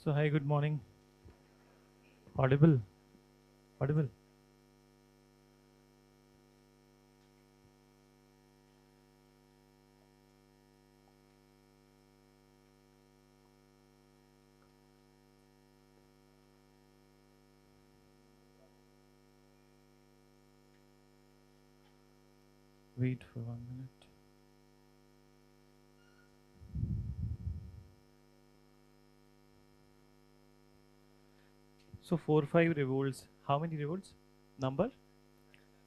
So hi, good morning. Audible, audible. Wait for 1 minute. So 4, 5 revolts. How many revolts? Number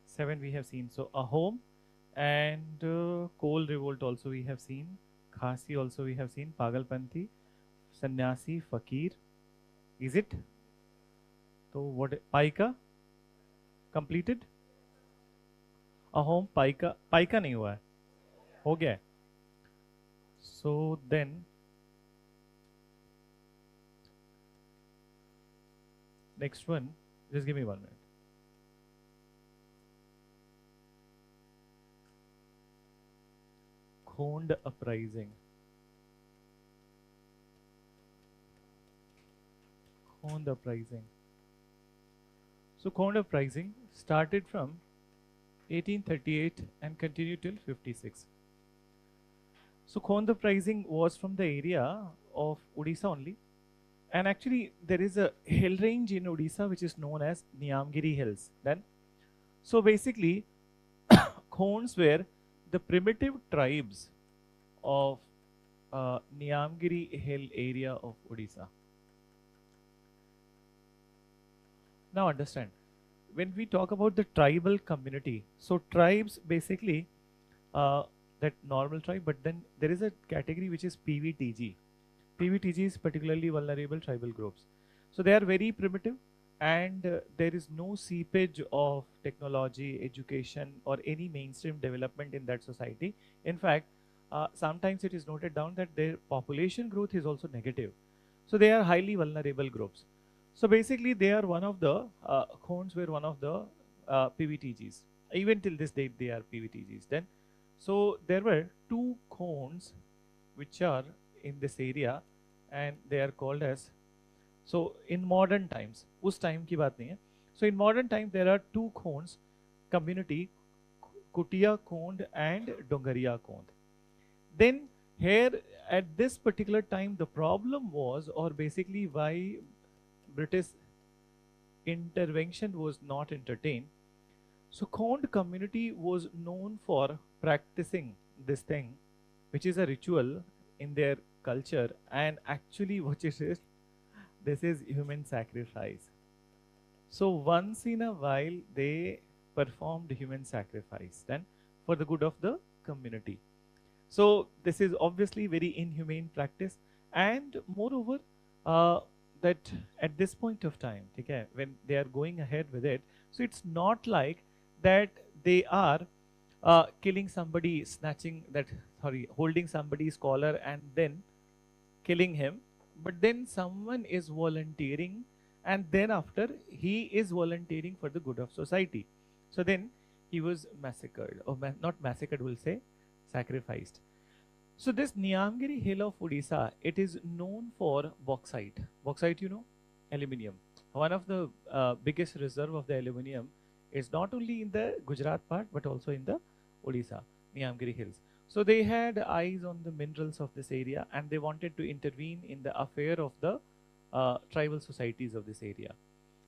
7 we have seen. So a home and coal revolt also we have seen. Khasi also we have seen. Pagalpanthi, Sannyasi, Fakir. Is it? So what? Paika completed. A home Paika नहीं हुआ है हो गया है so then next one just give me 1 minute Khond uprising Khond uprising so Khond uprising started from 1838 and continued till 56. So Khond uprising was from the area of Odisha only. And actually there is a hill range in Odisha which is known as Niyamgiri Hills. Then, so basically Khonds were the primitive tribes of Niyamgiri Hill area of Odisha. Now understand, when we talk about the tribal community, so tribes basically that normal tribe, but then there is a category which is PVTG. PVTG is particularly vulnerable tribal groups. So they are very primitive and there is no seepage of technology, education or any mainstream development in that society. In fact, sometimes it is noted down that their population growth is also negative. So they are highly vulnerable groups. So basically they are one of the, Khonds were one of the PVTGs. Even till this date they are PVTGs. Then, so there were 2 Khonds which are in this area and they are called as, so in modern times, उस time की बात नहीं है. So in modern time there are 2 Khonds community, Kutia Khond and Dongaria Khond. Then here at this particular time the problem was, or basically why British intervention was not entertained. So Khond community was known for practicing this thing, which is a ritual in their culture, and actually what it is, this is human sacrifice. So once in a while they performed human sacrifice then for the good of the community. So this is obviously very inhumane practice, and moreover that at this point of time, okay, when they are going ahead with it, so it's not like that they are killing somebody, snatching that, holding somebody's collar and then killing him, but then someone is volunteering and then after he is volunteering for the good of society. So then he was massacred, or not massacred, we'll say sacrificed. So this Niyamgiri Hill of Odisha, it is known for bauxite. Bauxite, you know, aluminium. One of the biggest reserve of the aluminium is not only in the Gujarat part, but also in the Odisha, Niyamgiri Hills. So they had eyes on the minerals of this area and they wanted to intervene in the affair of the tribal societies of this area.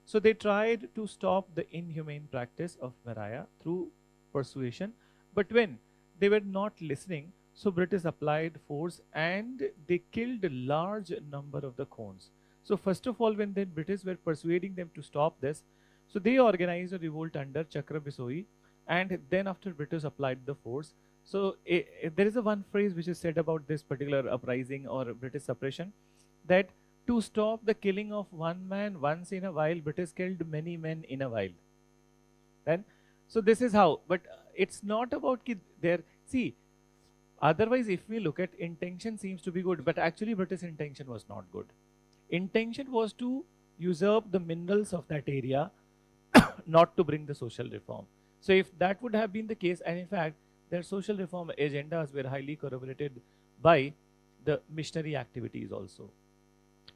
So they tried to stop the inhumane practice of Maraya through persuasion, but when they were not listening, so British applied force and they killed a large number of the Khonds. So first of all, when the British were persuading them to stop this, so they organized a revolt under Chakra Bisoi, and then after British applied the force. So there is a one phrase which is said about this particular uprising or British suppression, that to stop the killing of one man once in a while, British killed many men in a while. Then, so this is how, but it's not about there. See, otherwise, if we look at intention seems to be good, but actually British intention was not good. Intention was to usurp the minerals of that area, not to bring the social reform. So if that would have been the case, and in fact, their social reform agendas were highly corroborated by the missionary activities also.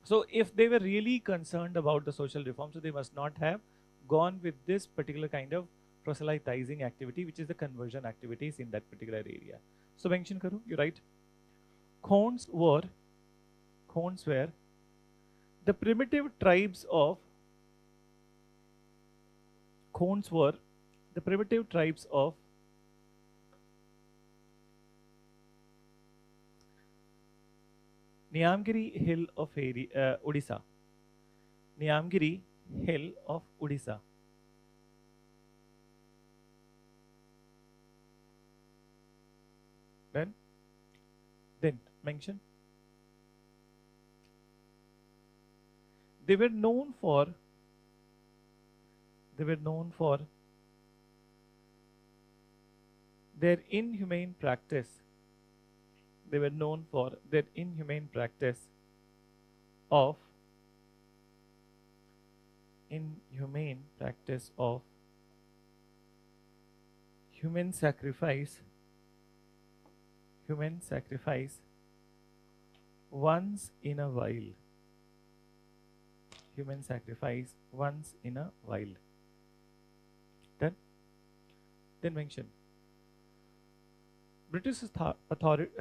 So if they were really concerned about the social reform, so they must not have gone with this particular kind of proselytizing activity, which is the conversion activities in that particular area. So mention karo, you write. Khons were the primitive tribes of Khons were the primitive tribes of Niamgiri Hill of Odisha. Niamgiri Hill of Odisha. Then mention. They were known for their inhumane practice. They were known for their inhumane practice of human sacrifice once in a while. Human sacrifice once in a while. Then mention British authority.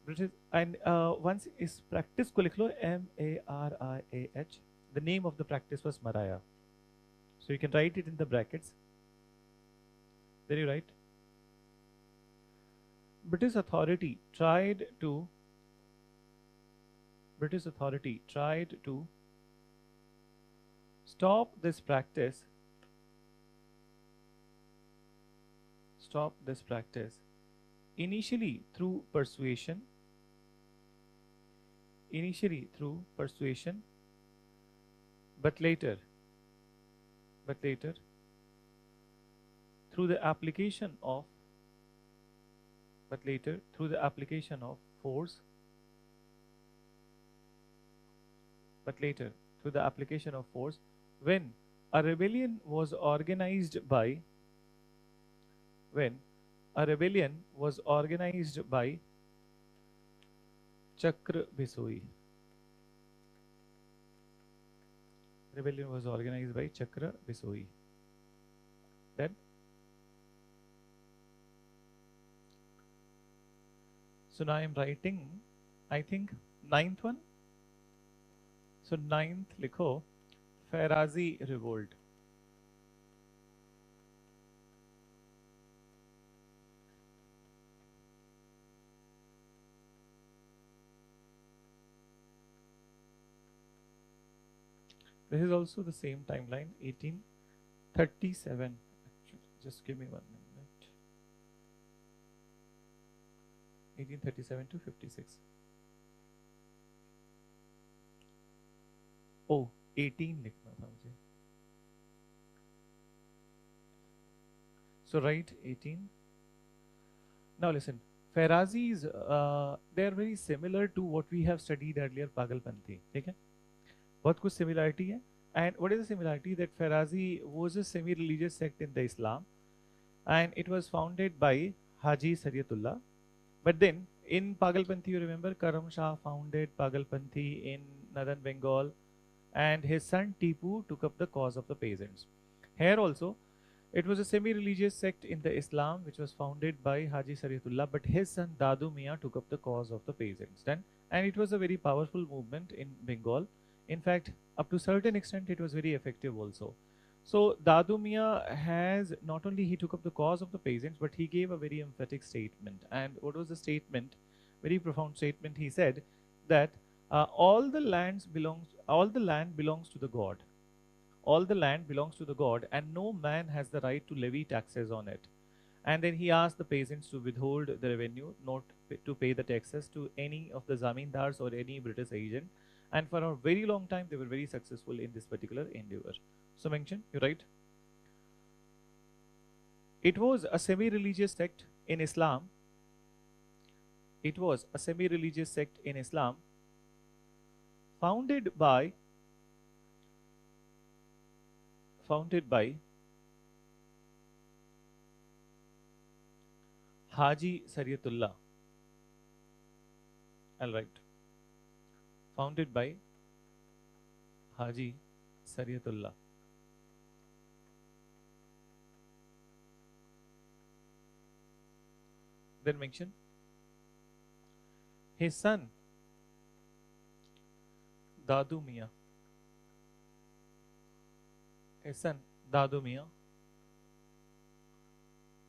British and once is practice को लिख लो MARIAH. The name of the practice was Maraya. So you can write it in the brackets. Then you write British authority tried to stop this practice initially through persuasion but later through the application of force when a rebellion was organized by Chakra Bisoi. Rebellion was organized by Chakra Bisoi. Then so now I am writing, I think, ninth one. So ninth likho Farazi revolt. This is also the same timeline, 1837. Just give me 1 minute. 1837 to 56. Oh, 18 लिखना था मुझे. So write 18. Now listen, Farazis, they are very similar to what we have studied earlier, Pagalpanthi. ठीक है? बहुत कुछ similarity है. And what is the similarity? That Farazi was a semi-religious sect in the Islam, and it was founded by Haji Sariyatullah. But then in Pagalpanthi, you remember Karam Shah founded Pagalpanthi in northern Bengal, and his son Tipu took up the cause of the peasants. Here also, it was a semi-religious sect in the Islam which was founded by Haji Sariyatullah, but his son Dadu Mian took up the cause of the peasants. Then, and it was a very powerful movement in Bengal. In fact, up to a certain extent, it was very effective also. So Dadu Mian has not only he took up the cause of the peasants, but he gave a very emphatic statement. And what was the statement? Very profound statement. He said that all the land belongs to the God. All the land belongs to the God, and no man has the right to levy taxes on it. And then he asked the peasants to withhold the revenue, not to pay the taxes to any of the zamindars or any British agent. And for a very long time, they were very successful in this particular endeavor. So mention, you write. It was a semi-religious sect in Islam. Founded by Haji Sariyatullah. I'll write. Founded by Haji Sariyatullah. Then mention his son Dadu Mian. His son Dadu Mian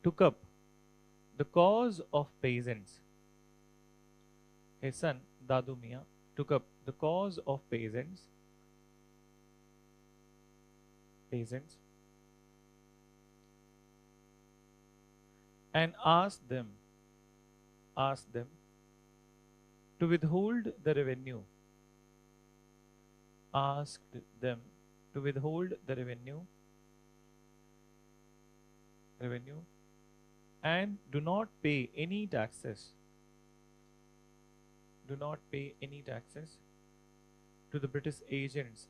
took up the cause of peasants. His son Dadu Mian took up the cause of peasants and asked them to withhold the revenue. Asked them to withhold the revenue and do not pay any taxes. Do not pay any taxes to the British agents.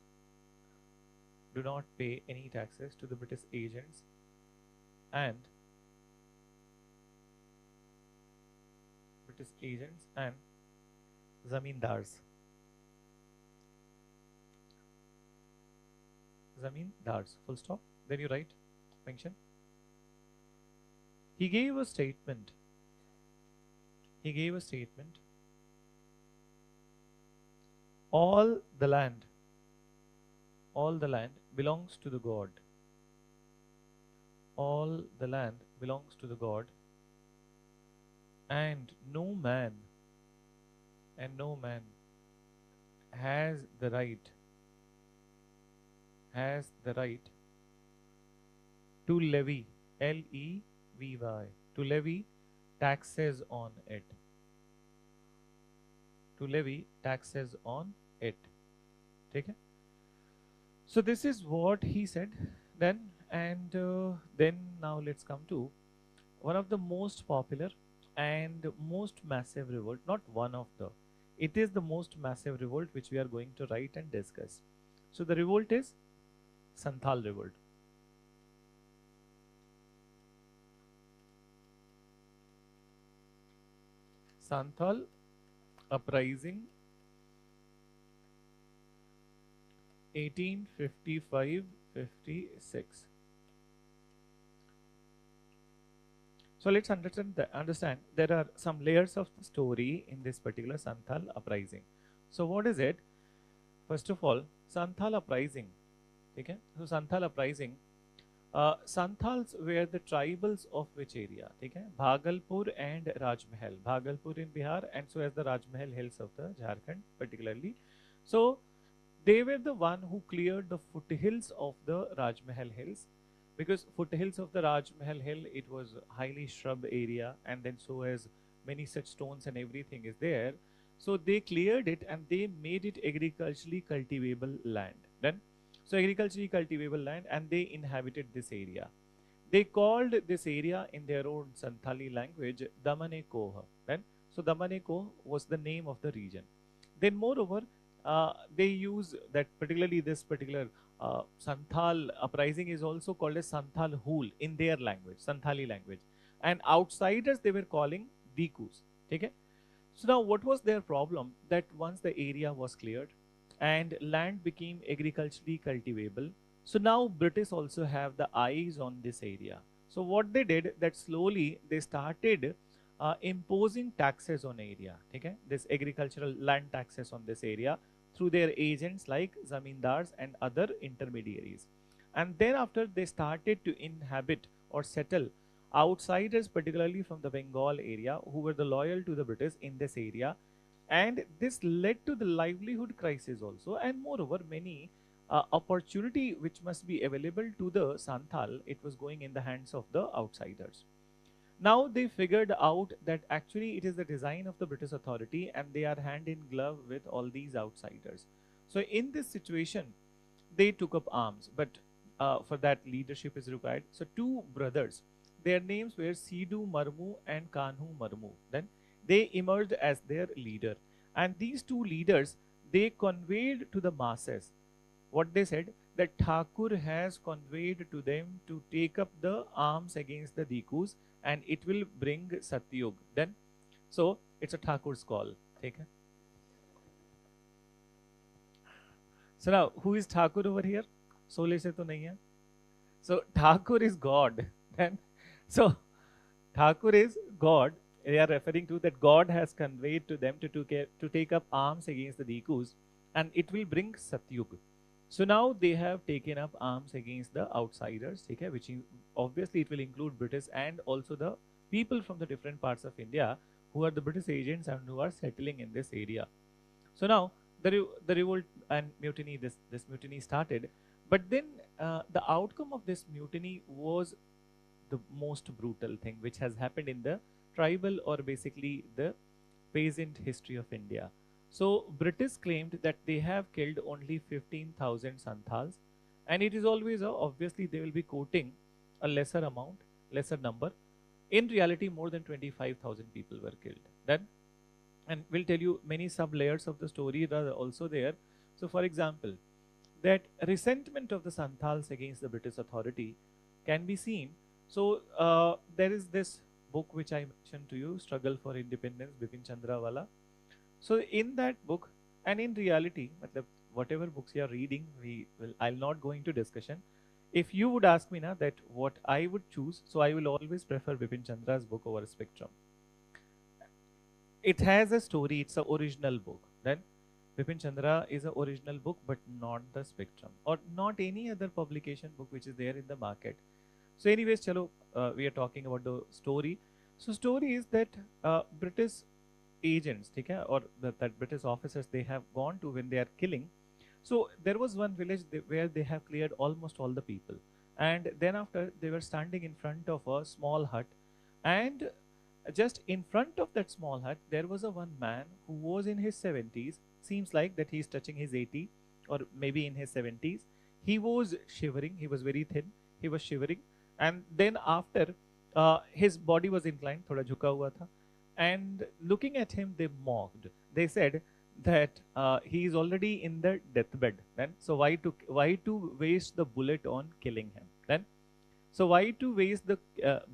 Do not pay any taxes to the British agents and zamindars. Zamindars. Full stop. Then you write, mention. He gave a statement. All the land belongs to the God. All the land belongs to the God, and no man has the right to levy, L-E-V-Y, to levy taxes on it. Okay? So this is what he said then, and then now let's come to one of the most popular and most massive revolt, not one of the, it is the most massive revolt which we are going to write and discuss. So the revolt is Santhal revolt. Santhal uprising 1855-56. So let's understand there are some layers of the story in this particular Santhal uprising. So what is it? First of all, Santhal uprising. Okay? So Santhal uprising, Santhals were the tribals of which area? Okay? Bhagalpur and Rajmahal. Bhagalpur in Bihar, and so as the Rajmahal hills of the Jharkhand particularly. So they were the one who cleared the foothills of the Rajmahal hills, because foothills of the Rajmahal hill, it was highly shrub area, and then so as many such stones and everything is there. So they cleared it and they made it agriculturally cultivable land. Then, so agriculturally cultivable land, and they inhabited this area. They called this area in their own Santhali language Damane Koh. Then, so Damane Koh was the name of the region. Then moreover, they use that particularly this particular Santhal uprising is also called as Santhal Hul in their language, Santhali language. And outsiders they were calling Dikus. Okay? So now what was their problem? That once the area was cleared and land became agriculturally cultivable, so now British also have the eyes on this area. So what they did, that slowly they started imposing taxes on area. Okay? This agricultural land taxes on this area through their agents like zamindars and other intermediaries. And then after they started to inhabit or settle outsiders, particularly from the Bengal area, who were the loyal to the British in this area. And this led to the livelihood crisis also, and moreover many opportunity which must be available to the Santhal, it was going in the hands of the outsiders. Now they figured out that actually it is the design of the British authority and they are hand in glove with all these outsiders. So in this situation, they took up arms, but for that leadership is required. So two brothers, their names were Sidhu Marmu and Kanhu Marmu. Then they emerged as their leader. And these two leaders, they conveyed to the masses what they said, that Thakur has conveyed to them to take up the arms against the Dikus, and it will bring Satyug. Then, so it's a Thakur's call. Take it. So now, who is Thakur over here? Sole se to nahi hai. So Thakur is God. Then, so Thakur is God. They are referring to that God has conveyed to them to take up arms against the Dikus, and it will bring Satyug. So now they have taken up arms against the outsiders, okay, which obviously it will include British and also the people from the different parts of India who are the British agents and who are settling in this area. So now the revolt and mutiny, this mutiny started, but then the outcome of this mutiny was the most brutal thing which has happened in the tribal or basically the peasant history of India. So British claimed that they have killed only 15,000 Santals, and it is always obviously they will be quoting a lesser amount, lesser number. In reality, more than 25,000 people were killed. Then, and we'll tell you many sub layers of the story that are also there. So, for example, that resentment of the Santals against the British authority can be seen. So there is this book which I mentioned to you, Struggle for Independence, Bipin Chandra Wala. So in that book, and in reality, whatever books you are reading, I'll not go into discussion. If you would ask me now that what I would choose, so I will always prefer Bipin Chandra's book over Spectrum. It has a story, it's an original book. Then Bipin Chandra is an original book, but not the Spectrum or not any other publication book which is there in the market. So anyways, chalo, we are talking about the story. So story is that British agents, okay, or that British officers, they have gone to when they are killing. So there was one village where they have cleared almost all the people. And then after they were standing in front of a small hut, and just in front of that small hut, there was a one man who was in his 70s. Seems like that he's touching his 80 or maybe in his 70s. He was shivering. He was very thin. He was shivering. And then after, his body was inclined, thoda jhuka hua tha. And looking at him, they mocked. They said that he is already in the deathbed. Then, so why to waste the bullet on killing him? Then, so why to waste the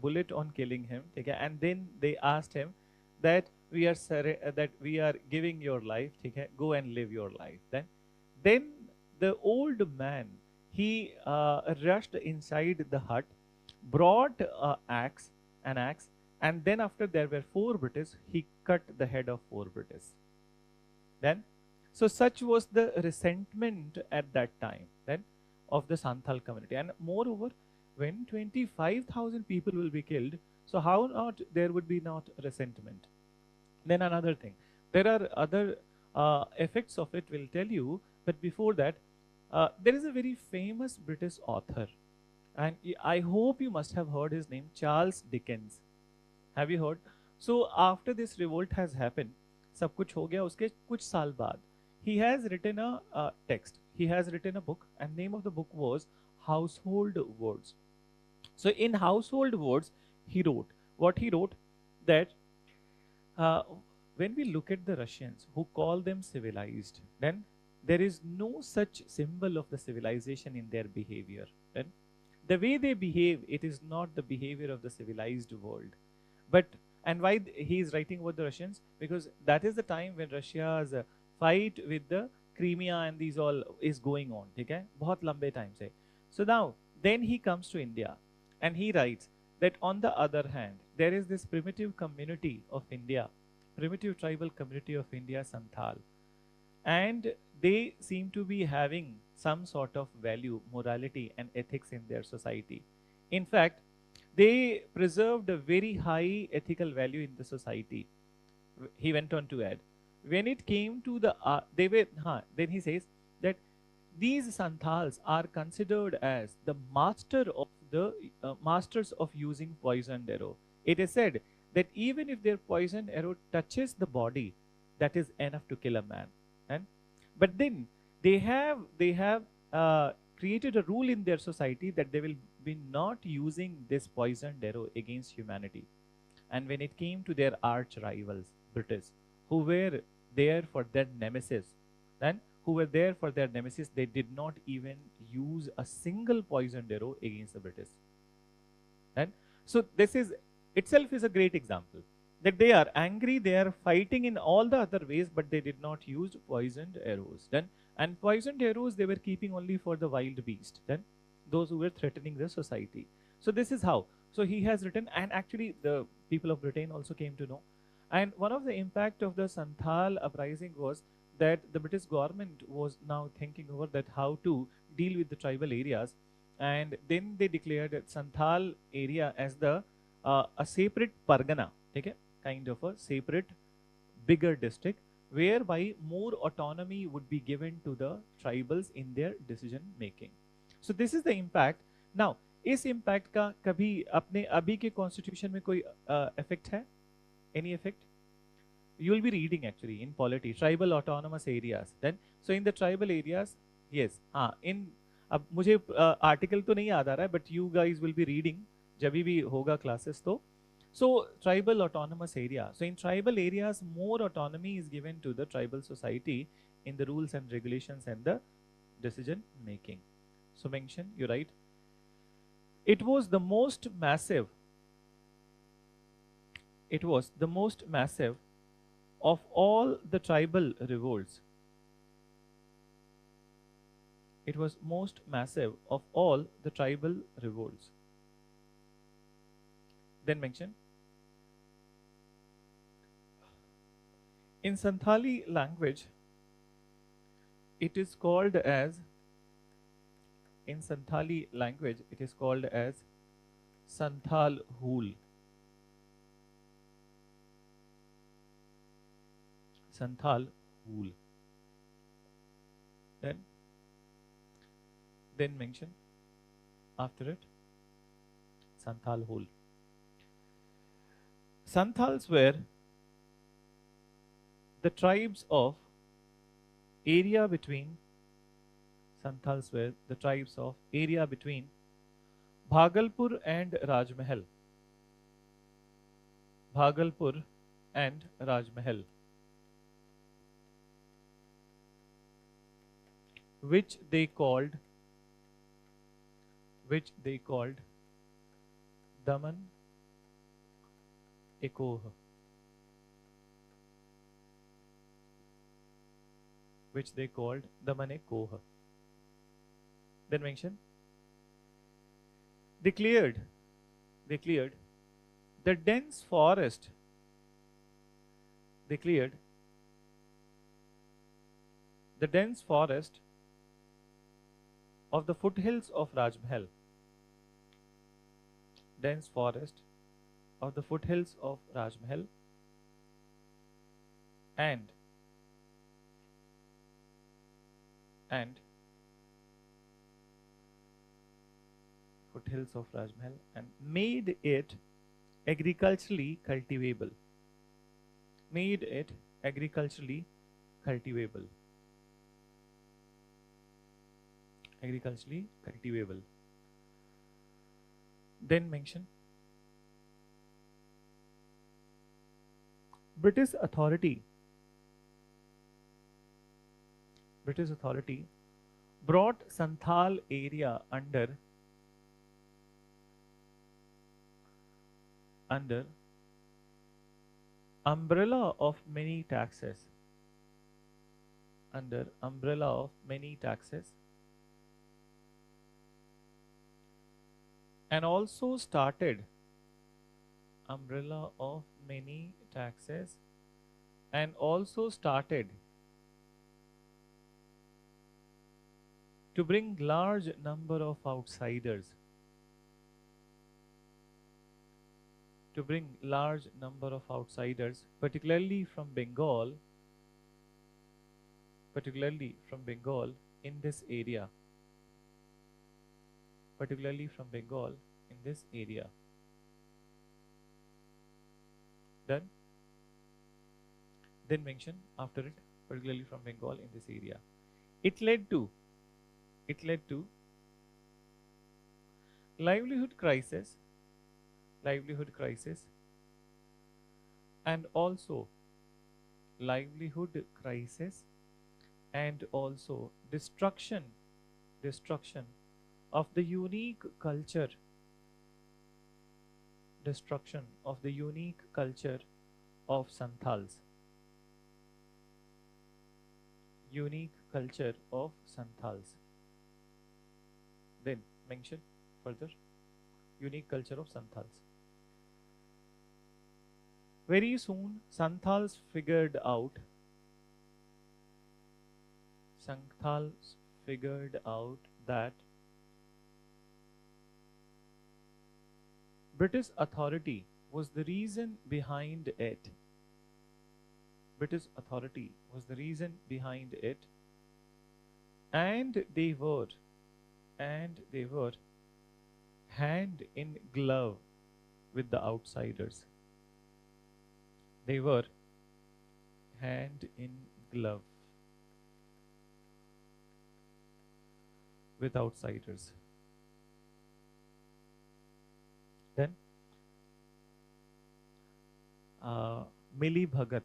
bullet on killing him? Okay? And then they asked him that we are giving your life. Okay? Go and live your life. Then the old man, he rushed inside the hut, brought an axe, and then after there were 4 British, he cut the head of 4 British. Then, so such was the resentment at that time then of the Santhal community. And moreover, when 25,000 people will be killed, so how not there would be not resentment? Then another thing, there are other effects of it. Will tell you, but before that, there is a very famous British author, and I hope you must have heard his name, Charles Dickens. Have you heard? So after this revolt has happened, सब कुछ हो गया, उसके कुछ साल बाद, he has written a text. He has written a book, and name of the book was Household Words. So in Household Words, he wrote what he wrote, that when we look at the Russians who call them civilized, then there is no such symbol of the civilization in their behavior. Then the way they behave, it is not the behavior of the civilized world. But and why he is writing about the Russians? Because that is the time when Russia's fight with the Crimea and these all is going on. Okay, बहुत लंबे time से. So now then he comes to India, and he writes that on the other hand, there is this primitive community of India, primitive tribal community of India, Santhal, and they seem to be having some sort of value, morality, and ethics in their society. In fact, they preserved a very high ethical value in the society. He went on to add, when it came to the then he says that these Santhals are considered as the masters of using poisoned arrow. It is said that even if their poisoned arrow touches the body, that is enough to kill a man. And but then they have created a rule in their society that they will be not using this poisoned arrow against humanity. And when it came to their arch rivals, British, who were there for their nemesis, they did not even use a single poisoned arrow against the British. And so this is itself is a great example that they are angry, they are fighting in all the other ways, but they did not use poisoned arrows. Then, and poisoned arrows they were keeping only for the wild beast. Then, those who were threatening the society. So this is how. So he has written, and actually the people of Britain also came to know. And one of the impact of the Santhal uprising was that the British government was now thinking over that how to deal with the tribal areas, and then they declared Santhal area as the a separate pargana, okay, kind of a separate bigger district, whereby more autonomy would be given to the tribals in their decision making. So this is the impact. Now इस impact का कभी अपने अभी के constitution में कोई effect है? Any effect? You will be reading actually in polity tribal autonomous areas. Then so in the tribal areas, yes, हाँ in अब मुझे आर्टिकल तो नहीं याद आ रहा है, but you guys will be reading जब भी होगा classes तो. So tribal autonomous area. So in tribal areas, more autonomy is given to the tribal society in the rules and regulations and the decision making. So mention, you write, it was the most massive. It was the most massive of all the tribal revolts. It was most massive of all the tribal revolts. Then mention, in Santhali language, it is called as, in Santhali language, it is called as Santhal Hool. Santhal Hool. Then mention after it Santhal Hool. Santhals were the tribes of area between. Santhals were the tribes of area between Bhagalpur and Rajmahal. Bhagalpur and Rajmahal, which they called Daman Ekoh. Which they called Daman-e-Koh. Then mention, declared the dense forest, declared the dense forest of the foothills of Rajmahal, dense forest of the foothills of Rajmahal, and foothills of Rajmahal, and made it agriculturally cultivable. Made it agriculturally cultivable. Agriculturally cultivable. Then mention, British authority brought Santhal area under umbrella of many taxes. Under umbrella of many taxes. And also started umbrella of many taxes, and also started to bring large number of outsiders, particularly from Bengal in this area. Then mention after it, particularly from Bengal in this area. It led to livelihood crisis, and also destruction of the unique culture, of Santhals. Unique culture of Santhals. Then mention further unique culture of Santhals. Very soon, Santhals figured out that British authority was the reason behind it. British authority was the reason behind it, and they were hand in glove with the outsiders. They were hand in glove with outsiders. Then Mili Bhagat.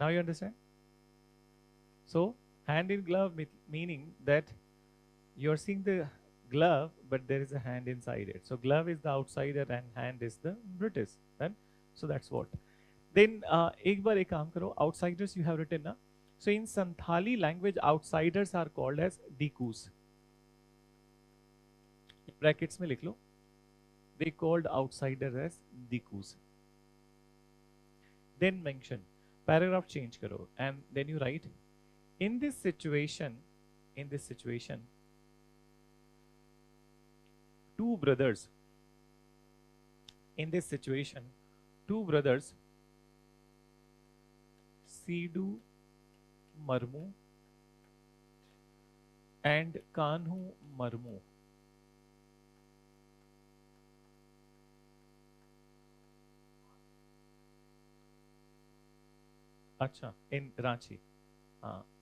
Now you understand? So hand in glove meaning that you're seeing the glove, but there is a hand inside it. So glove is the outsider and hand is the British. Then so that's what. Then एक बार एक काम करो. Outsiders you have written ना. So in Santhali language, outsiders are called as dikus. Brackets में लिख लो. They called outsiders as dikus. Then mention. Paragraph change karo, and then you write, in this situation, two brothers, Sidhu Marmu and Kanhu Marmu, Acha, in Ranchi.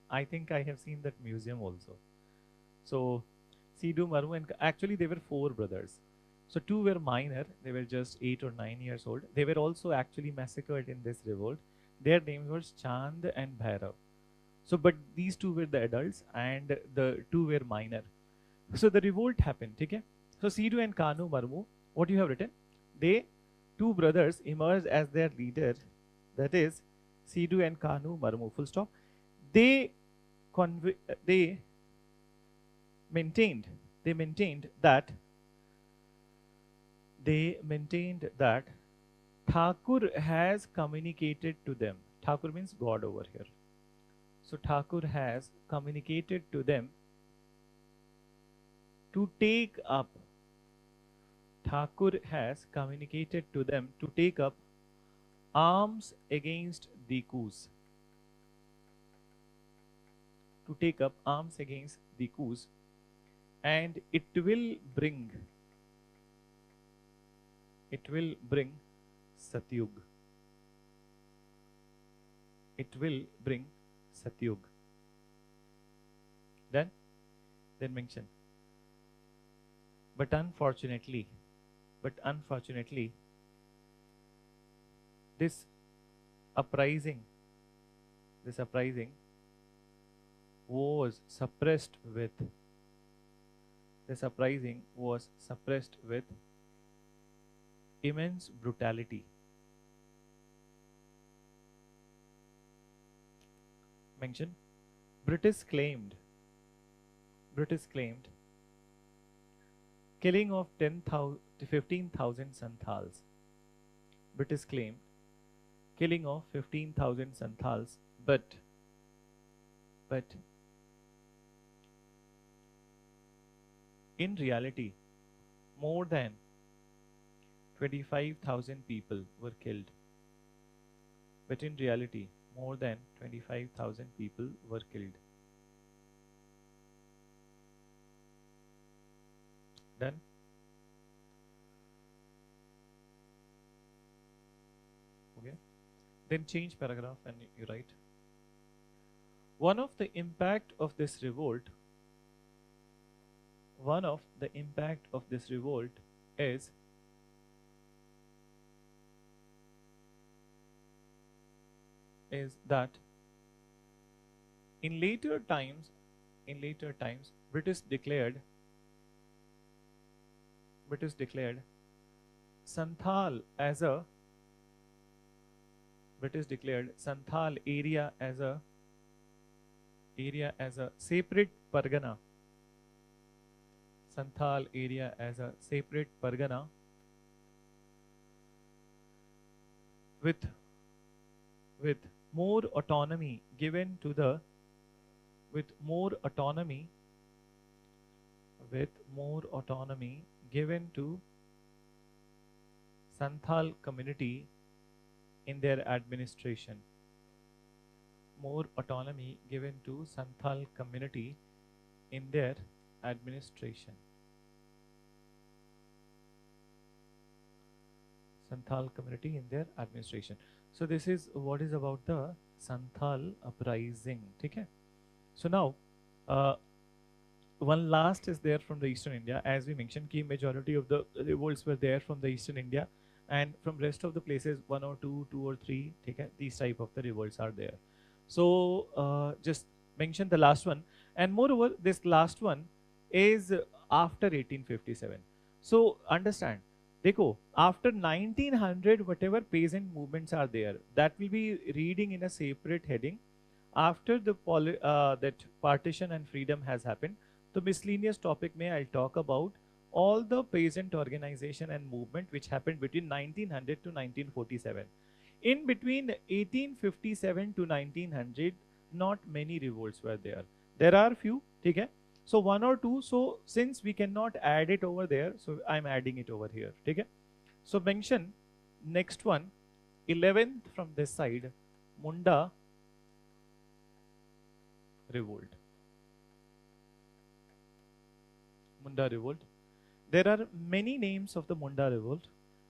I think I have seen that museum also. So, Sidhu Marmu, and actually they were four brothers. So two were minor, they were just 8 or 9 years old. They were also actually massacred in this revolt. Their names were Chand and Bhairav. So, but these two were the adults and the two were minor. So the revolt happened, okay? So Sidhu and Kanu Marmu, what you have written? They, two brothers, emerged as their leader, that is Sidhu and Kanu Marmu, full stop. They maintained that Thakur has communicated to them. Thakur means God over here. So Thakur has communicated to them to take up. Thakur has communicated to them to take up arms against Dikus. To take up arms against Dikus, and it will bring Satyug. It will bring Satyug. Then mention. But unfortunately, this uprising was suppressed with immense brutality. Mention. British claimed killing of 10,000 to 15,000 Santhals. British claimed killing of 15,000 Santhals, but in reality, more than 25,000 people were killed. But in reality, more than 25,000 people were killed. Done? Okay. Then change paragraph and you write. One of the impact of this revolt is that in later times British declared Santhal as a British declared Santhal area as a separate pargana. Santhal area as a separate pargana with with more autonomy given to the with more autonomy with more autonomy given to Santhal community in their administration. More autonomy given to Santhal community in their administration. Santhal community in their administration. So this is what is about the Santhal uprising. Okay. So now, one last is there from the Eastern India. As we mentioned, key majority of the revolts were there from the Eastern India, and from rest of the places, one or two or three. Okay, these type of the revolts are there. So just mention the last one, and moreover, this last one is after 1857. So understand. Dekho, after 1900, whatever peasant movements are there, that will be reading in a separate heading. After the that partition and freedom has happened, the miscellaneous topic may I'll talk about all the peasant organization and movement which happened between 1900 to 1947. In between 1857 to 1900, not many revolts were there. There are few, okay? So one or two. So since we cannot add it over there, so I'm adding it over here, okay? So mention next one, 11th from this side, Munda revolt. Munda revolt. There are many names of the Munda revolt,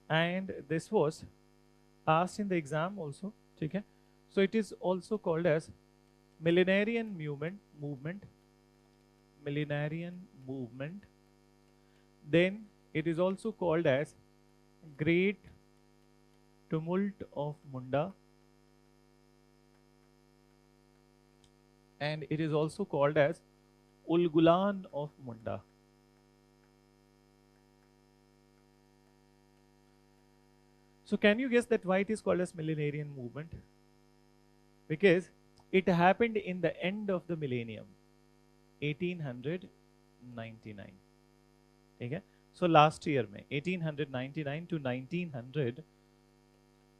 and this was asked in the exam also. Okay? So it is also called as millenarian movement. Millenarian movement. Then it is also called as Great Tumult of Munda, and it is also called as Ulgulan of Munda. So can you guess that why it is called as millenarian movement? Because it happened in the end of the millennium, 1899. Okay? So last year में 1899 to 1900,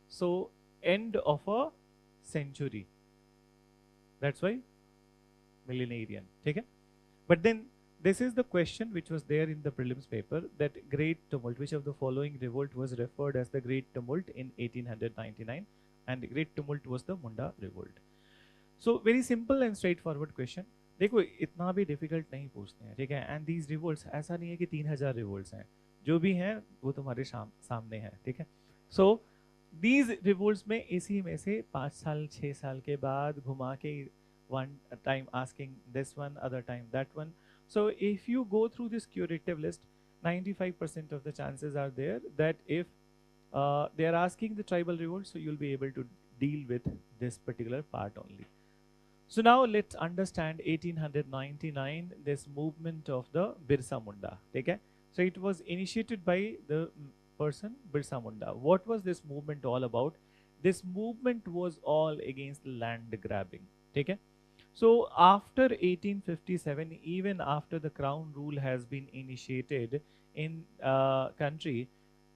so end of a century. That's why millenarian. Okay? But then this is the question which was there in the prelims paper, that great tumult, which of the following revolt was referred as the great tumult in 1899, and the great tumult was the Munda revolt. So very simple and straightforward question. देखो इतना भी difficult नहीं पूछते हैं, ठीक है? And these revolts ऐसा नहीं है कि 3000 रिवोल्ट्स हैं, जो भी हैं वो तुम्हारे सामने है, ठीक है? सो दीज रिवोल्ट्स में इसी में से 5 साल 6 साल के बाद घुमा के one time asking this one, other time that one. So if you go through this curative list, 95% of the chances are there that if they are asking the tribal revolt, so you'll be able to deal with this particular part only. So now let's understand 1899, this movement of the Birsa Munda. Okay? So it was initiated by the person Birsa Munda. What was this movement all about? This movement was all against land grabbing. Okay? So after 1857, even after the crown rule has been initiated in country,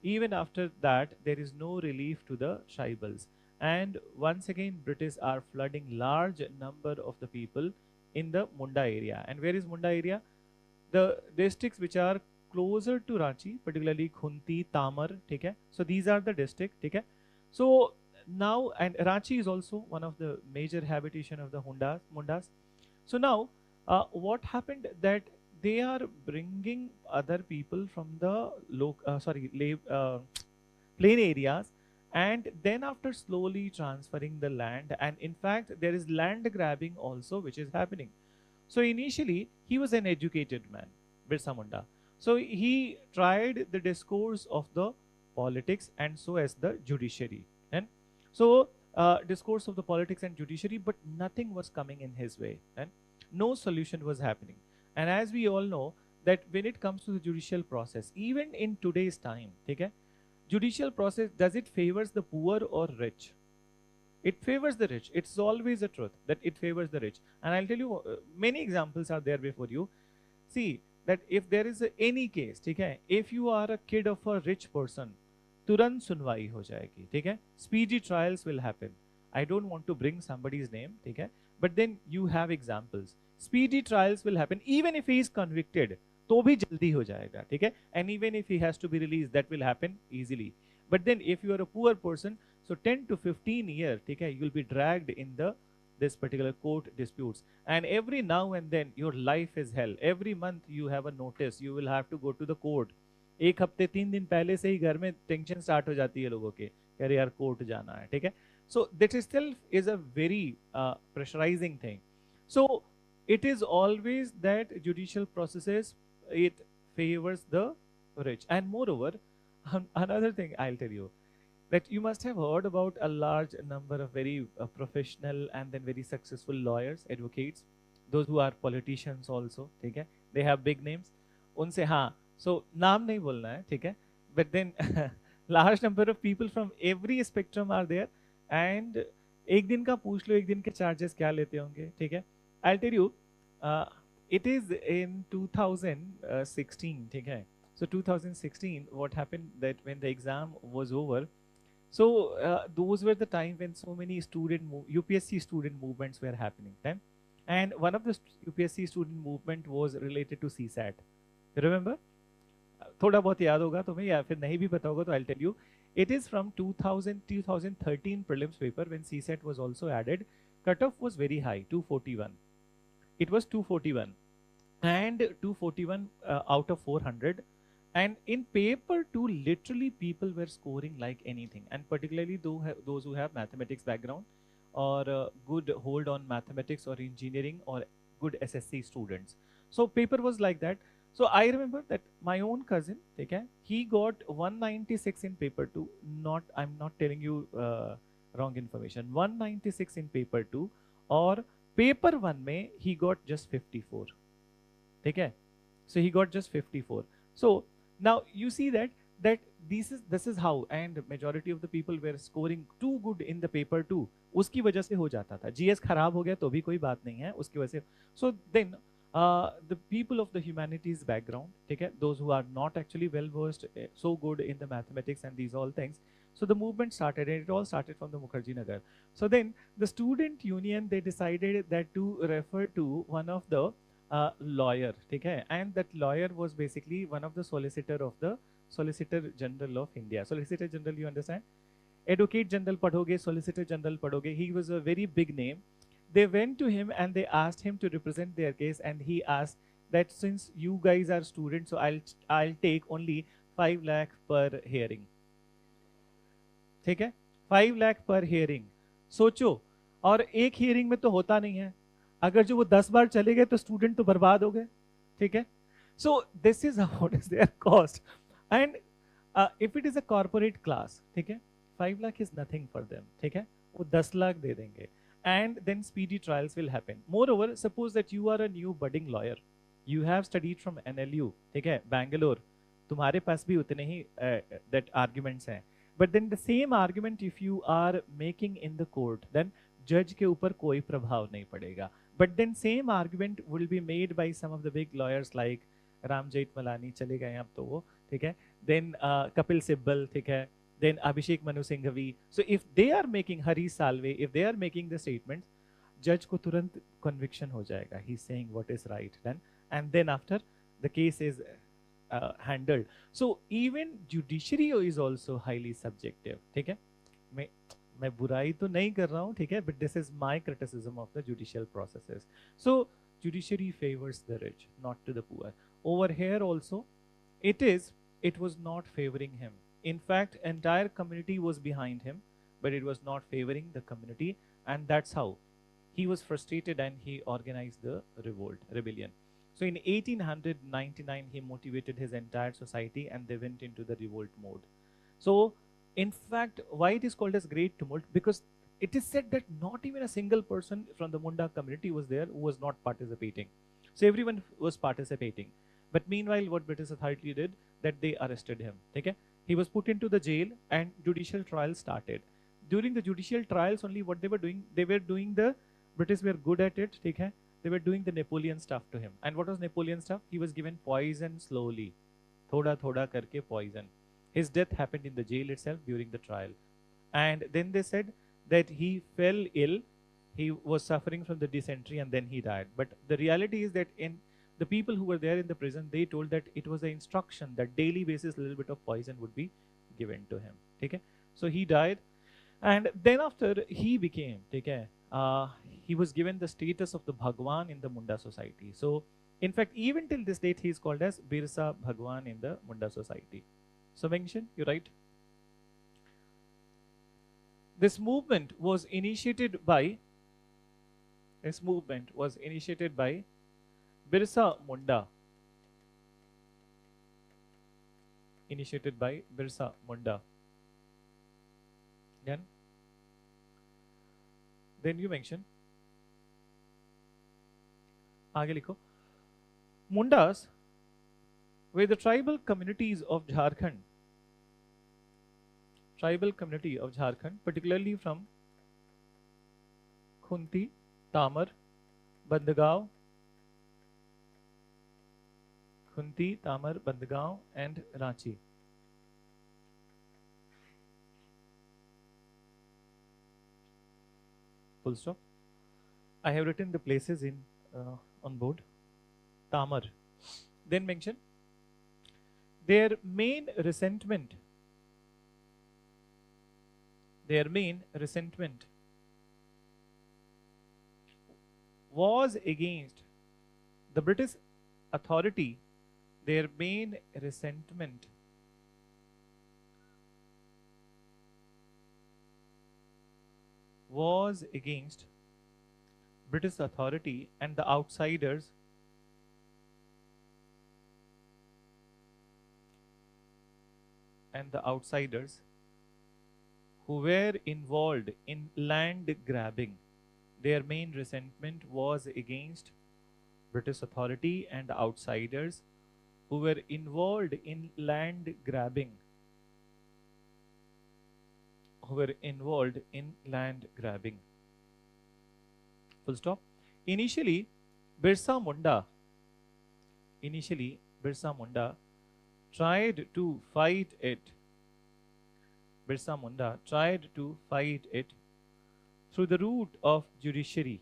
even after that, there is no relief to the tribals. And once again, British are flooding large number of the people in the Munda area. And where is Munda area? The districts which are closer to Ranchi, particularly Khunti, Tamar, okay? So these are the districts, okay? So now, and Ranchi is also one of the major habitation of the Mundas. So now, what happened that they are bringing other people from the plain areas, and then after slowly transferring the land, and in fact there is land grabbing also which is happening. So initially he was an educated man, Birsa Munda. So he tried the discourse of the politics and so as the judiciary. And so discourse of the politics and judiciary, but nothing was coming in his way, and no solution was happening. And as we all know that when it comes to the judicial process, even in today's time, okay, judicial process, does it favors the poor or rich? It favors the rich. It's always a truth that it favors the rich. And I'll tell you, many examples are there before you. See, that if there is any case, ठीक है, if you are a kid of a rich person, तुरंत सुनवाई हो जाएगी, ठीक है, speedy trials will happen. I don't want to bring somebody's name, ठीक है, but then you have examples. Speedy trials will happen even if he is convicted, तो भी जल्दी हो जाएगा, ठीक है, and even if he has to be released, that will happen easily. But then if you are a poor person, so 10 to 15 years, ठीक है, you will be dragged in the this particular court disputes, and every now and then your life is hell. Every month you have a notice, you will have to go to the court. एक हफ्ते 3 दिन पहले से ही घर में tension start हो जाती है लोगों के, अरे यार कोर्ट जाना है, ठीक है. So that itself is a very pressurizing thing. So it is always that judicial processes, it favors the rich. And moreover, another thing I'll tell you, that you must have heard about a large number of very professional and then very successful lawyers, advocates, those who are politicians also, ठीक है, they have big names. उनसे हाँ, so नाम नहीं बोलना है, ठीक है, but then large number of people from every spectrum are there, and एक दिन का पूछ लो, एक दिन के charges क्या लेते होंगे, ठीक है. I'll tell you, it is in 2016, ठीक है. So 2016, what happened that when the exam was over, so those were the time when so many UPSC student movements were happening, right? And one of the UPSC student movement was related to CSAT. Remember? थोड़ा बहुत याद होगा तुम्हें या फिर नहीं भी पता होगा तो I'll tell you. It is from 2013 prelims paper when CSAT was also added. Cutoff was very high, 241. It was 241 and 241 out of 400. And in paper 2, literally people were scoring like anything, and particularly those who have mathematics background or good hold on mathematics or engineering or good SSC students. So paper was like that. So I remember that my own cousin, okay, he got 196 in paper 2. I'm not telling you wrong information. 196 in paper 2, or paper 1 में he got just 54. Okay, so he got just 54. So now you see that this is how, and majority of the people were scoring too good in the paper 2. उसकी वजह से हो जाता था. GS खराब हो गया तो भी कोई बात नहीं है, उसकी वजह से. So then the people of the humanities background, okay, those who are not actually well versed, so good in the mathematics and these all things, so the movement started, and it all started from the Mukherjee Nagar. So then the student union, they decided that to refer to one of the lawyer, okay, and that lawyer was basically one of the solicitor of the Solicitor General of India. Solicitor General, you understand? Advocate General padhoge, Solicitor General padhoge. He was a very big name. They went to him and they asked him to represent their case, and he asked that since you guys are students, so I'll take only 5 lakh per hearing. ठीक है, 5 लाख पर hearing. सोचो, और एक hearing में तो होता नहीं है, अगर जो वो 10 बार चले गए तो स्टूडेंट तो बर्बाद हो गए, ठीक है. So this is what is there cost. And if it is a corporate class, ठीक है, 5 lakh is nothing for them, ठीक है, वो 10 लाख दे देंगे, and then speedy trials will happen. Moreover, suppose that you are a new budding lawyer, you have studied from NLU, ठीक है, Bangalore, तुम्हारे पास भी उतने ही that arguments हैं, but then the same argument if you are making in the court, then judge के ऊपर कोई प्रभाव नहीं पड़ेगा. But then same argument will be made by some of the big lawyers like Ram Jethmalani, चले गए अब तो वो, ठीक है, then कपिल सिब्बल, ठीक है, then Abhishek Manu Singhvi. So if they are making, Hari Salve, if they are making the statements, judge को तुरंत conviction हो जाएगा. He's saying what is right then, and then after the case is handled. So even judiciary is also highly subjective. ठीक है, मैं बुराई तो नहीं कर रहा हूँ, ठीक है, but this is my criticism of the judicial processes. So judiciary favors the rich, not to the poor. Over here also, it was not favoring him. In fact, entire community was behind him, but it was not favoring the community, and that's how he was frustrated and he organized the rebellion. So in 1899, he motivated his entire society and they went into the revolt mode. So in fact, why it is called as Great Tumult? Because it is said that not even a single person from the Munda community was there who was not participating. So everyone was participating. But meanwhile, what British authority did, that they arrested him. Okay? He was put into the jail and judicial trial started. during the judicial trials only, what they were doing the British were good at it. ठीक है? They were doing the Napoleon stuff to him. And what was Napoleon stuff? He was given poison slowly, thoda thoda karke poison. His death happened in the jail itself during the trial. And then they said that he fell ill, he was suffering from the dysentery, and then he died. But the reality is that in the people who were there in the prison, they told that it was an instruction that daily basis a little bit of poison would be given to him. Okay? So he died, and then after he became, he was given the status of the Bhagwan in the Munda society. So in fact, even till this date, he is called as Birsa Bhagwan in the Munda society. So mention, you write. This movement was initiated by Birsa Munda. Initiated by Birsa Munda. Then you mention. आगे लिखो. Mundas were the tribal communities of Jharkhand. Tribal community of Jharkhand, particularly from Khunti, Tamar, Bandgaon, and Ranchi. Full stop. I have written the places in on board. Tamar. Then mention their main resentment was against the British authority. Their main resentment was against British authority and the outsiders who were involved in land grabbing. Their main resentment was against British authority and outsiders who were involved in land grabbing. Full stop. Initially, Birsa Munda tried to fight it. Through the route of judiciary.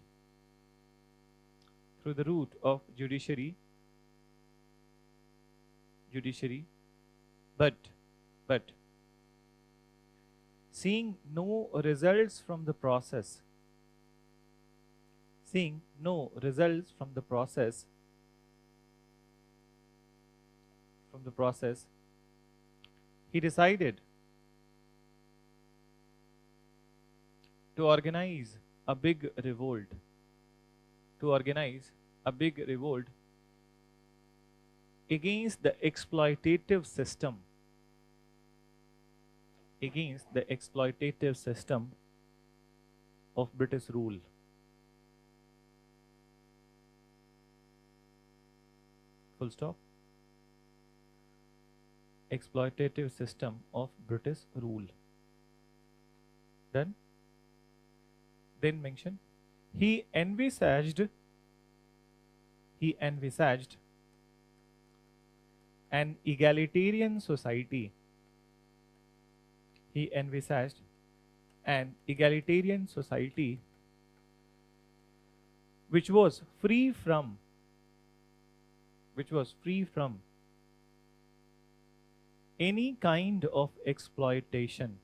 But seeing no results from the process, he decided to organize a big revolt. Against the exploitative system. Of British rule. Full stop. Exploitative system of British rule. Done. Then mention he envisaged an egalitarian society. Which was free from any kind of exploitation.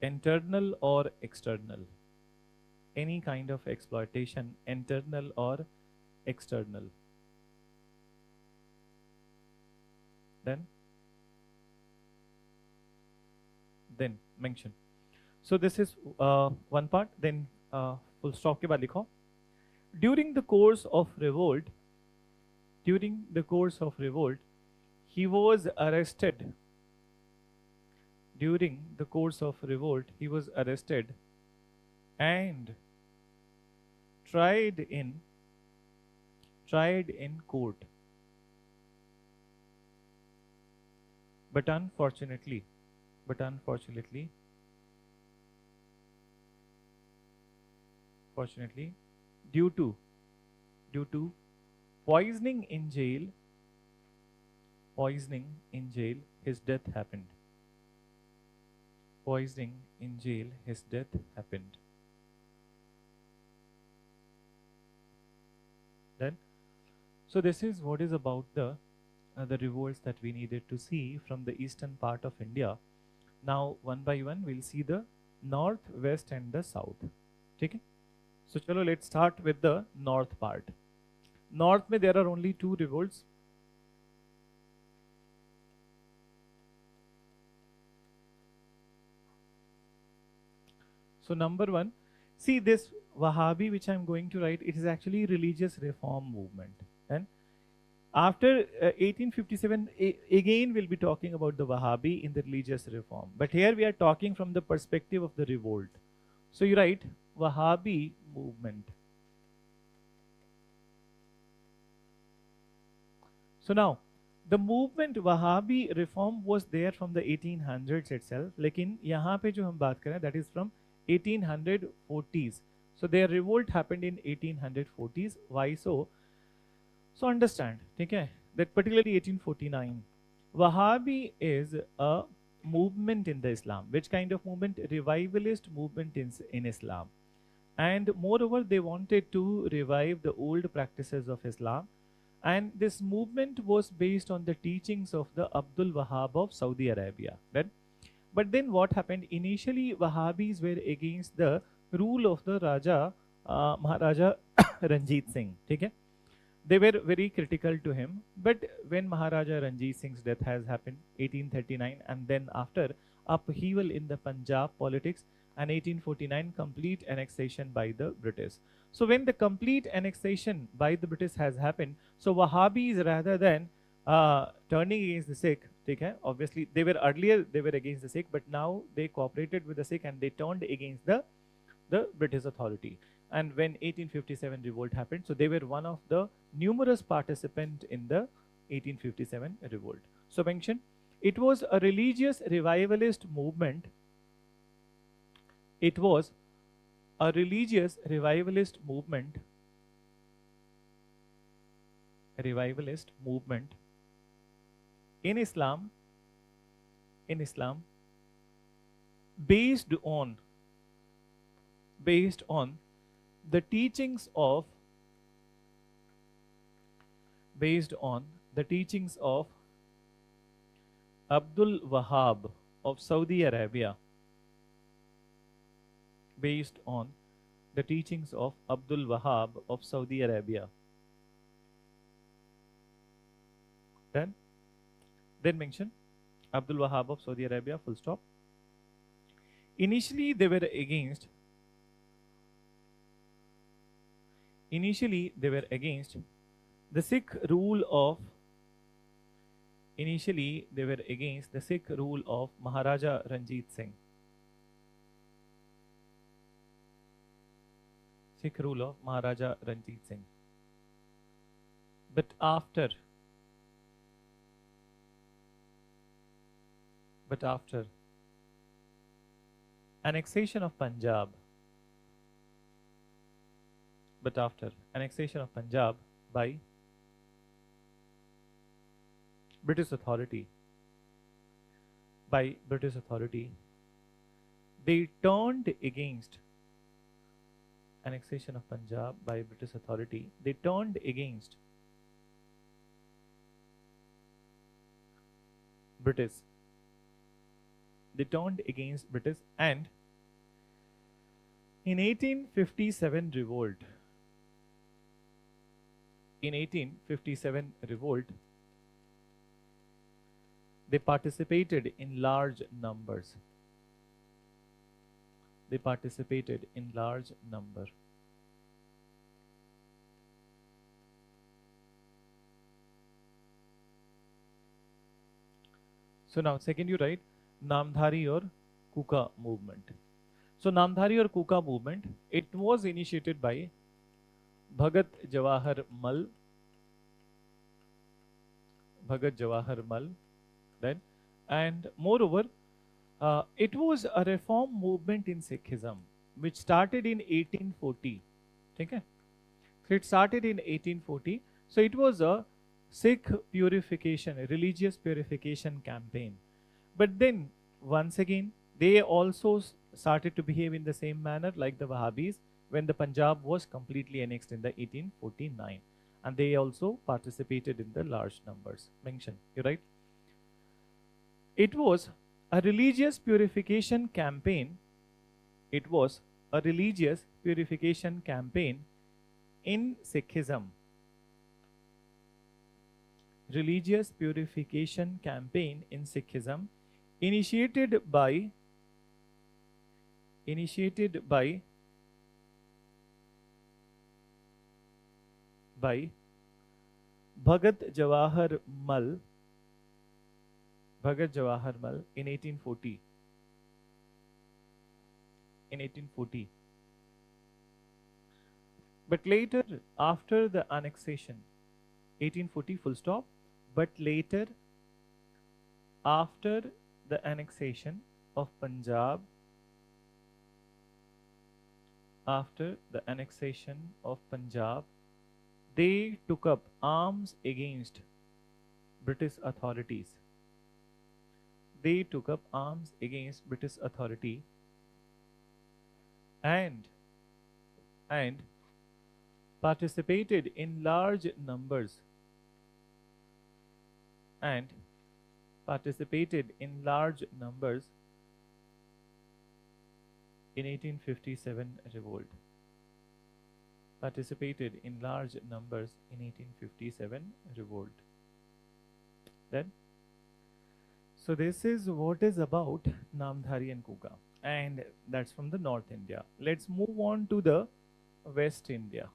Internal or external. Any kind of exploitation, internal or external. Then mention. So this is one part. Then full stop के बाद लिखो. During the course of revolt, he was arrested. And tried in court. but unfortunately, but fortunately, due to due to poisoning in jail, poisoning in jail, his death happened. Poisoning in jail, his death happened. Then, so this is what is about the revolts that we needed to see from the eastern part of India. Now, one by one, we'll see the north, west, and the south. Okay? So, chalo, let's start with the north part. North, mein there are only two revolts. So, number one, see this Wahhabi, which I'm going to write, it is actually religious reform movement. And after 1857, again we'll be talking about the Wahhabi in the religious reform. But here we are talking from the perspective of the revolt. So you write Wahhabi movement. So now, the movement Wahhabi reform was there from the 1800s itself. लेकिन यहाँ पे जो हम बात करें, that is from 1840s. So their revolt happened in 1840s. Why so? So understand, okay, that particularly 1849, Wahhabi is a movement in the Islam. Which kind of movement? Revivalist movement in Islam. And moreover, they wanted to revive the old practices of Islam. And this movement was based on the teachings of the Abdul Wahhab of Saudi Arabia. But then what happened? Initially, Wahhabis were against the rule of the Maharaja Ranjit Singh. Okay? They were very critical to him. But when Maharaja Ranjit Singh's death has happened, 1839, and then after upheaval in the Punjab politics, and 1849 complete annexation by the British. So when the complete annexation by the British has happened, so Wahhabis, rather than turning against the Sikh, okay, obviously they were earlier they were against the Sikh, but now they cooperated with the Sikh and they turned against the British authority. And when 1857 revolt happened, so they were one of the numerous participants in the 1857 revolt. So mention, it was a religious revivalist movement. It was a religious revivalist movement, in Islam, based on the teachings of Abdul Wahhab of Saudi Arabia. Based on the teachings of Abdul Wahhab of Saudi Arabia. Then mention Abdul Wahhab of Saudi Arabia, full stop. Initially they were against the Sikh rule of Maharaja Ranjit Singh. Sikh rule of Maharaja Ranjit Singh. But after annexation of Punjab, by British authority, they turned against annexation of Punjab by British authority. They turned against British. And in 1857 revolt, they participated in large numbers. So now second you write Namdhari or Kuka movement. So Namdhari or Kuka movement, it was initiated by Bhagat Jawahar Mal, then, And moreover, it was a reform movement in Sikhism which started in 1840. Okay? So it started in 1840. So it was a Sikh purification, a religious purification campaign. But then, once again, they also started to behave in the same manner like the Wahhabis when the Punjab was completely annexed in the 1849. And they also participated in the large numbers mentioned. You're right? It was a religious purification campaign. It was a religious purification campaign in Sikhism. Religious purification campaign in Sikhism initiated by Bhagat Jawahar Mal in 1840. But later, after the annexation, 1840 full stop, but later, after the annexation of Punjab, they took up arms against British authorities. And participated in large numbers in 1857 revolt. Then, so this is what is about Namdhari and Kuka, and that's from the North India. Let's move on to the West India.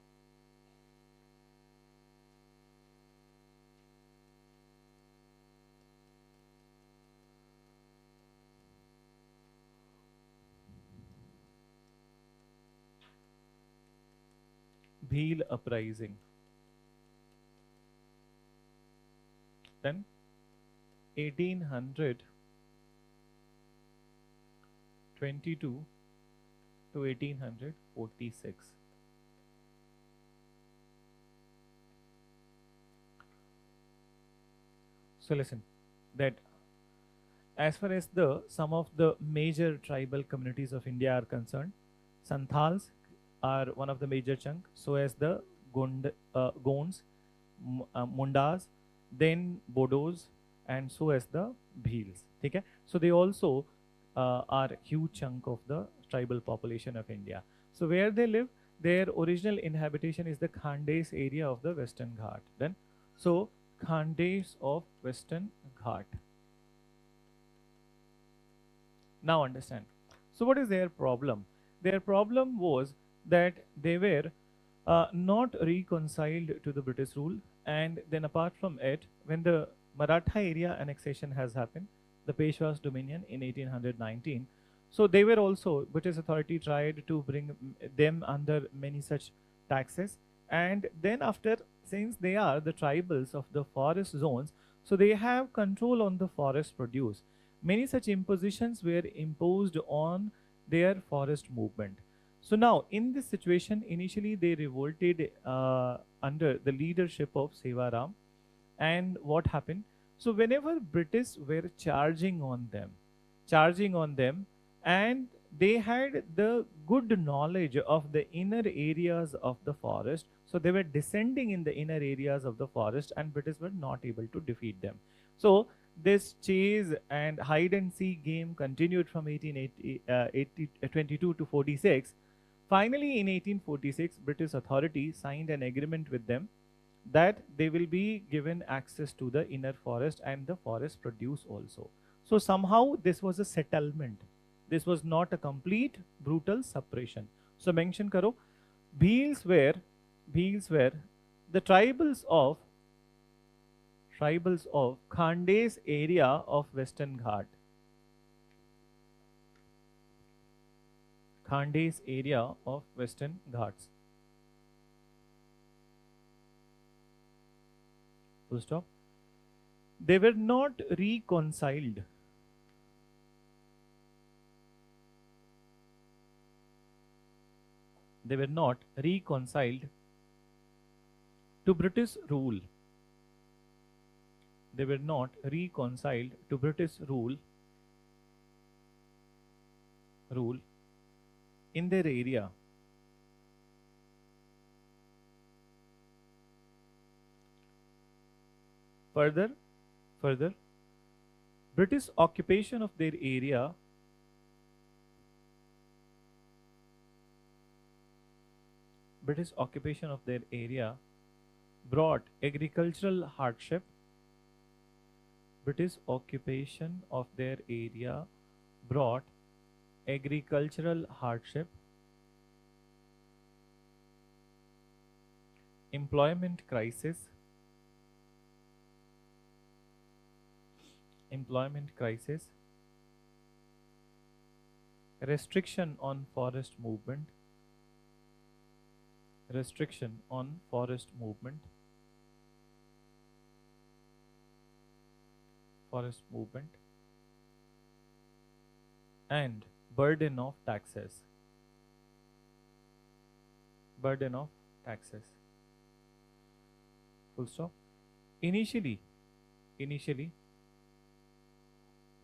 Bhil uprising. Then 1822 to 1846. So listen, that as far as some of the major tribal communities of India are concerned, Santals are one of the major chunk, so as the Gonds, Mundas, then Bodos, and so as the Bhils. Okay? So they also are huge chunk of the tribal population of India. So where they live, their original inhabitation is the Khandes area of the Western Ghat. Then, so Khandes of Western Ghat. Now understand. So what is their problem? Their problem was that they were not reconciled to the British rule, and then apart from it, when the Maratha area annexation has happened, the Peshwa's dominion in 1819, so they were also, British authority tried to bring them under many such taxes, and then after, since they are the tribals of the forest zones, so they have control on the forest produce. Many such impositions were imposed on their forest movement. So now, in this situation, initially they revolted under the leadership of Sevaram. And what happened? So whenever British were charging on them, and they had the good knowledge of the inner areas of the forest, so they were descending in the inner areas of the forest, and British were not able to defeat them. So this chase and hide and seek game continued from 1822 to 46. Finally, in 1846, British authority signed an agreement with them that they will be given access to the inner forest and the forest produce also. So somehow this was a settlement. This was not a complete brutal suppression. So mention karo, Bhils were the tribals of Khandes area of Western Ghat. Khandes area of Western Ghats. Full stop. They were not reconciled They were not reconciled to British rule. They were not reconciled to British rule in their area. Further, further, British occupation of their area British occupation of their area brought agricultural hardship. British occupation of their area brought agricultural hardship, employment crisis, restriction on forest movement, restriction on forest movement, and burden of taxes. Burden of taxes. Full stop. Initially,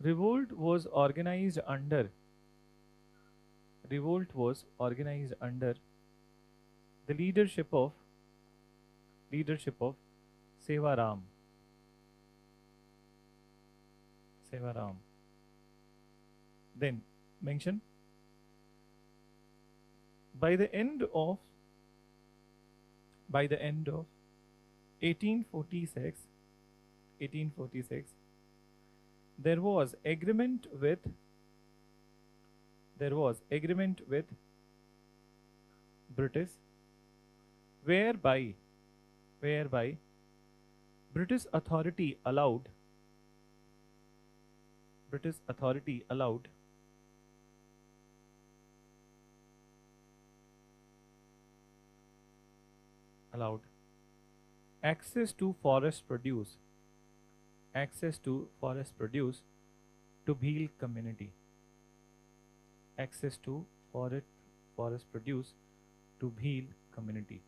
revolt was organized under the leadership of Sevaram. Then mention by the end of 1846 there was agreement with British whereby British authority allowed access to forest produce to Bhil community. Access to forest produce to Bhil community.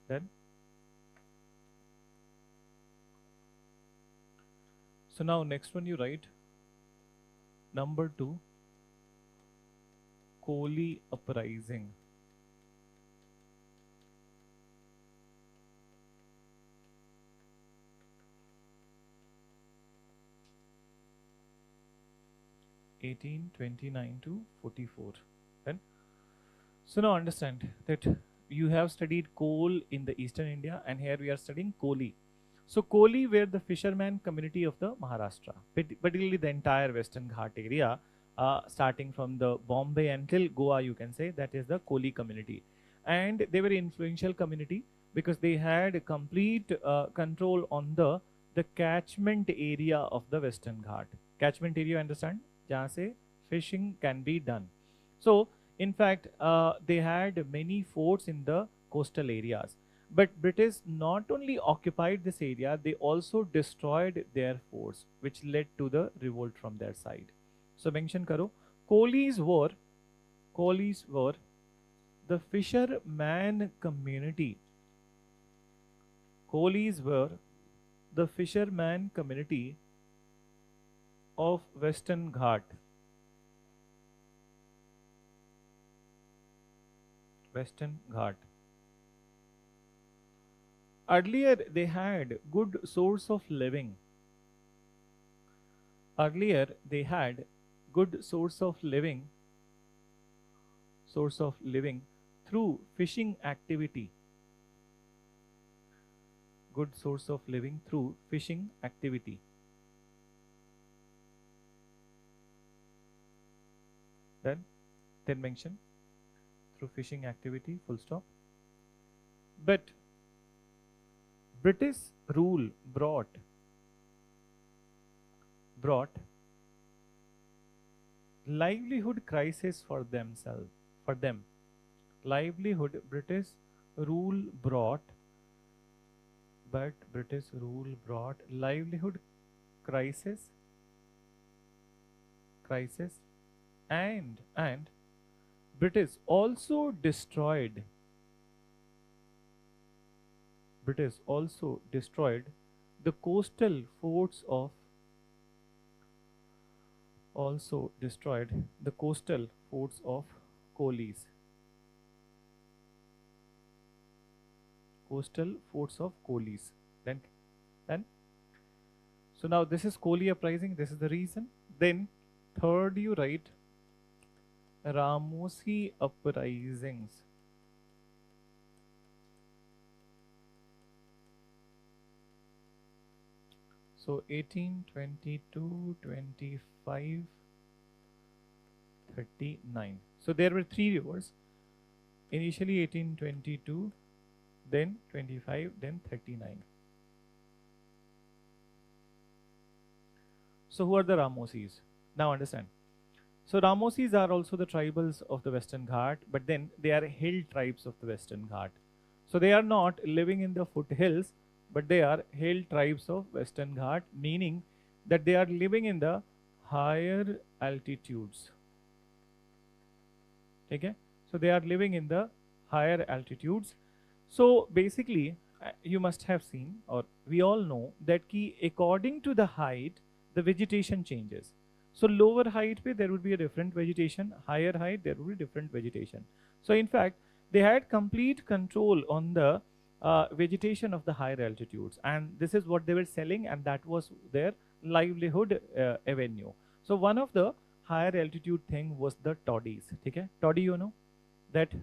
Then, so now next one you write number 2, Koli uprising. (1829 to 44). Then, so now understand that you have studied coal in the eastern India, and here we are studying Koli. So Koli were the fisherman community of the Maharashtra, particularly the entire Western Ghat area, starting from the Bombay until Goa, you can say that is the Koli community. And they were influential community because they had complete control on the catchment area of the Western Ghat. Catchment area, understand? Jahan se fishing can be done. So in fact, they had many forts in the coastal areas. But British not only occupied this area, they also destroyed their forts, which led to the revolt from their side. So mention karo, Colis were the fisherman community. Colis were the fisherman community of Western Ghat. Western Ghat. Earlier, they had good source of living. Earlier, they had good source of living through fishing activity. Good source of living through fishing activity. Then mention through fishing activity, full stop. But British rule brought livelihood crisis for them. British rule brought livelihood crisis and British also destroyed the coastal forts of Colis. Coastal forts of Colis. Then so now this is Koli uprising. This is the reason. Then third, you write Ramosi uprisings. So 1822, 25, 39. So there were three rivers. Initially 1822, then 25, then 39. So who are the Ramosis? Now understand. So Ramosis are also the tribals of the Western Ghat, but then they are hill tribes of the Western Ghat. So they are not living in the foothills, but they are hill tribes of Western Ghat, meaning that they are living in the higher altitudes. Okay? So they are living in the higher altitudes. So basically, you must have seen, or we all know, that according to the height, the vegetation changes. So lower height pe there would be a different vegetation, higher height there would be different vegetation. So in fact, they had complete control on the vegetation of the higher altitudes, and this is what they were selling, and that was their livelihood avenue. So one of the higher altitude thing was the toddies. Okay? Toddy, you know, that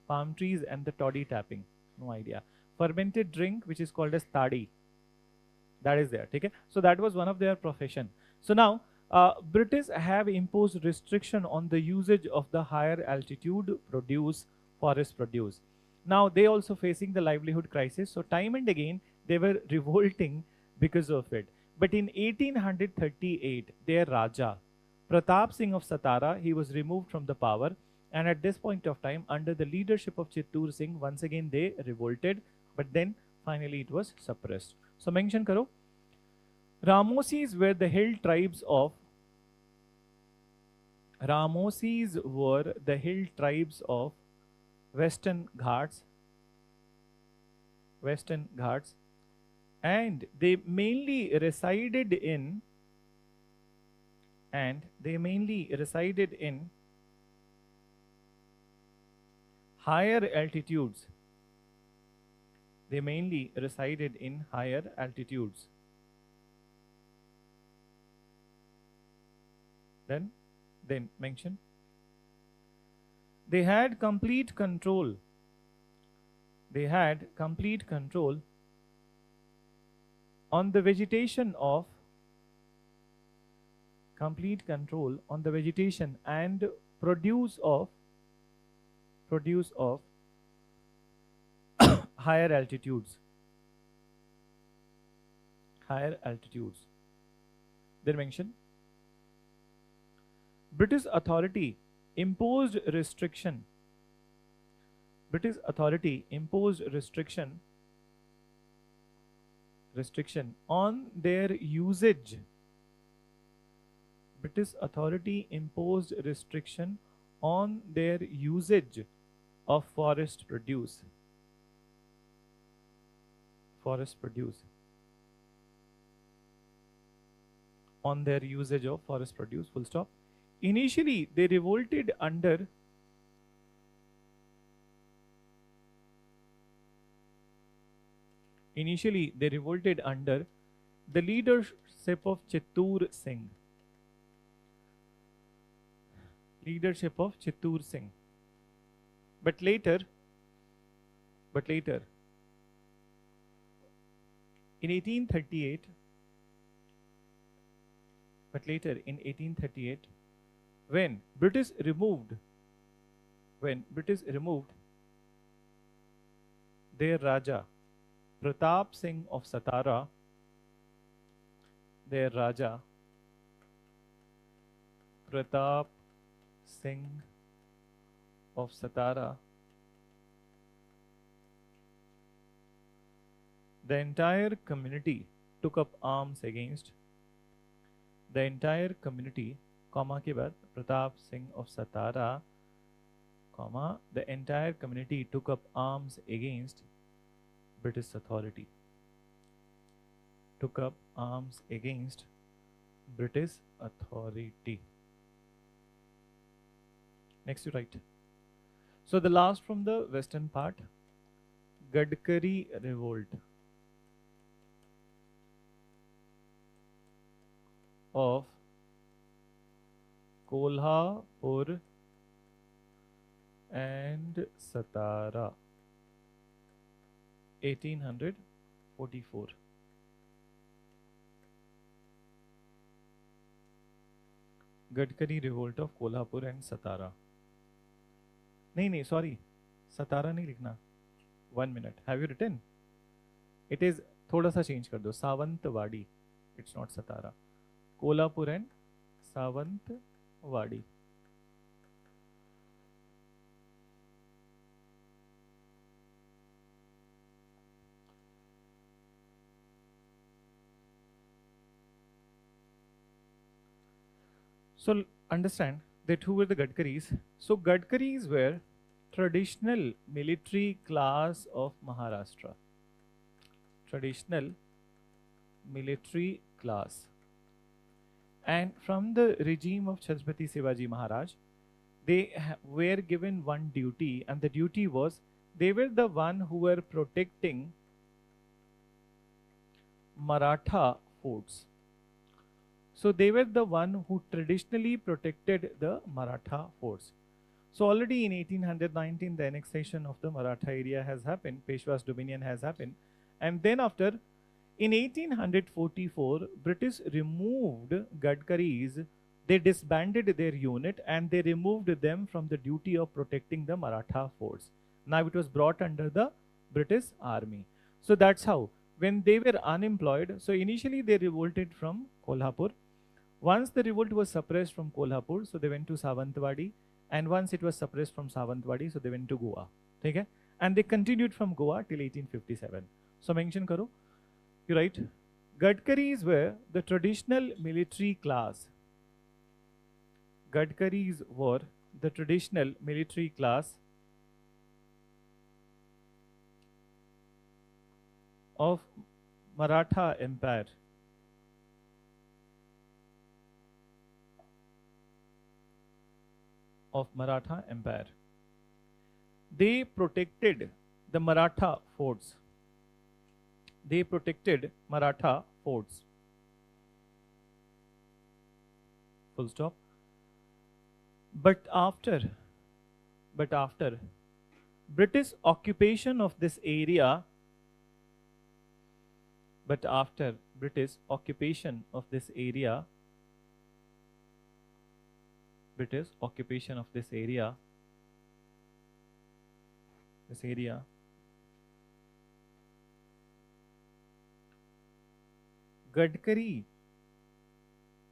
palm trees and the toddy tapping. No idea. Fermented drink which is called as toddy. That is there. Okay? So that was one of their profession. So now British have imposed restriction on the usage of the higher altitude forest produce. Now they also facing the livelihood crisis. So time and again they were revolting because of it. But in 1838, their Raja, Pratap Singh of Satara, he was removed from the power. And at this point of time, under the leadership of Chittur Singh, once again they revolted. But then finally it was suppressed. So mention karo. Ramosis were the hill tribes of Western Ghats, and they mainly resided in higher altitudes. Then mention they had complete control on the vegetation and produce of higher altitudes. Then mention British authority imposed restriction on their usage. Of forest produce. On their usage of forest produce, full stop. Initially, they revolted under the leadership of Chittur Singh. But later, in 1838, when British removed their Raja, Pratap Singh of Satara, the entire community took up arms against Pratap Singh of Satara comma, the entire community took up arms against British authority. Took up arms against British authority. Next you write. So the last from the western part, Gadkari revolt of Kolhapur and Satara, 1844. Gadkari revolt of Kolhapur and Satara. नहीं sorry, Satara नहीं लिखना. 1 minute. Have you written? It is थोड़ा सा change कर दो. Savantwadi. It's not Satara. Kolhapur and Savantwadi. So understand that who were the Gadkaris. So Gadkaris were traditional military class of Maharashtra. Traditional military class. And from the regime of Chhatrapati Shivaji Maharaj, they were given one duty, and the duty was they were the one who were protecting Maratha forts. So they were the one who traditionally protected the Maratha forts. So already in 1819, the annexation of the Maratha area has happened, Peshwa's dominion has happened. And then after, in 1844, British removed Gadkaris, they disbanded their unit and they removed them from the duty of protecting the Maratha forts. Now it was brought under the British army. So that's how, when they were unemployed, so initially they revolted from Kolhapur. Once the revolt was suppressed from Kolhapur, so they went to Savantwadi. And once it was suppressed from Savantwadi, so they went to Goa. Okay? And they continued from Goa till 1857. So mention karo. You write, Gadkaris were the traditional military class. Gadkaris were the traditional military class of Maratha Empire. Of Maratha Empire. They protected the Maratha forts. They protected Maratha forts. Full stop. But after British occupation of this area, British occupation of this area, Gadkari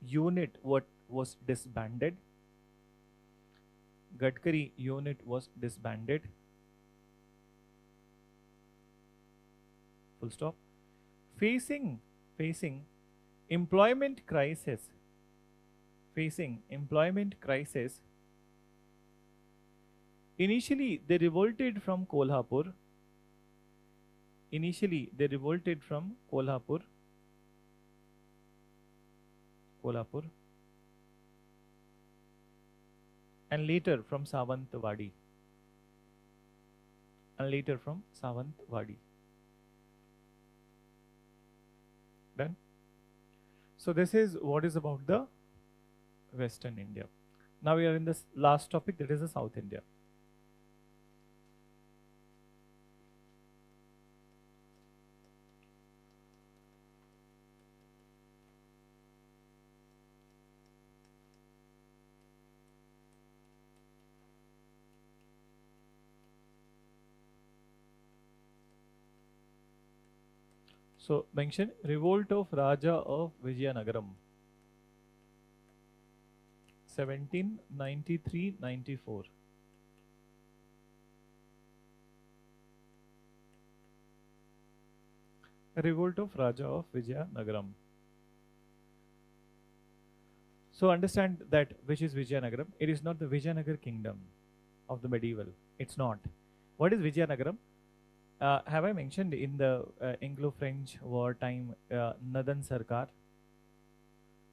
unit was disbanded. Gadkari unit was disbanded. Full stop. Facing employment crisis. Initially, they revolted from Kolhapur. And later from Savantwadi. Done? So this is what is about the Western India. Now we are in this last topic, that is the South India. So mention revolt of Raja of Vijayanagaram, 1793-94. Revolt of Raja of Vijayanagaram. So understand that which is Vijayanagaram. It is not the Vijayanagar kingdom. of the medieval. It's not. What is Vijayanagaram? Have I mentioned in the Anglo-French wartime Nadan Sarkar?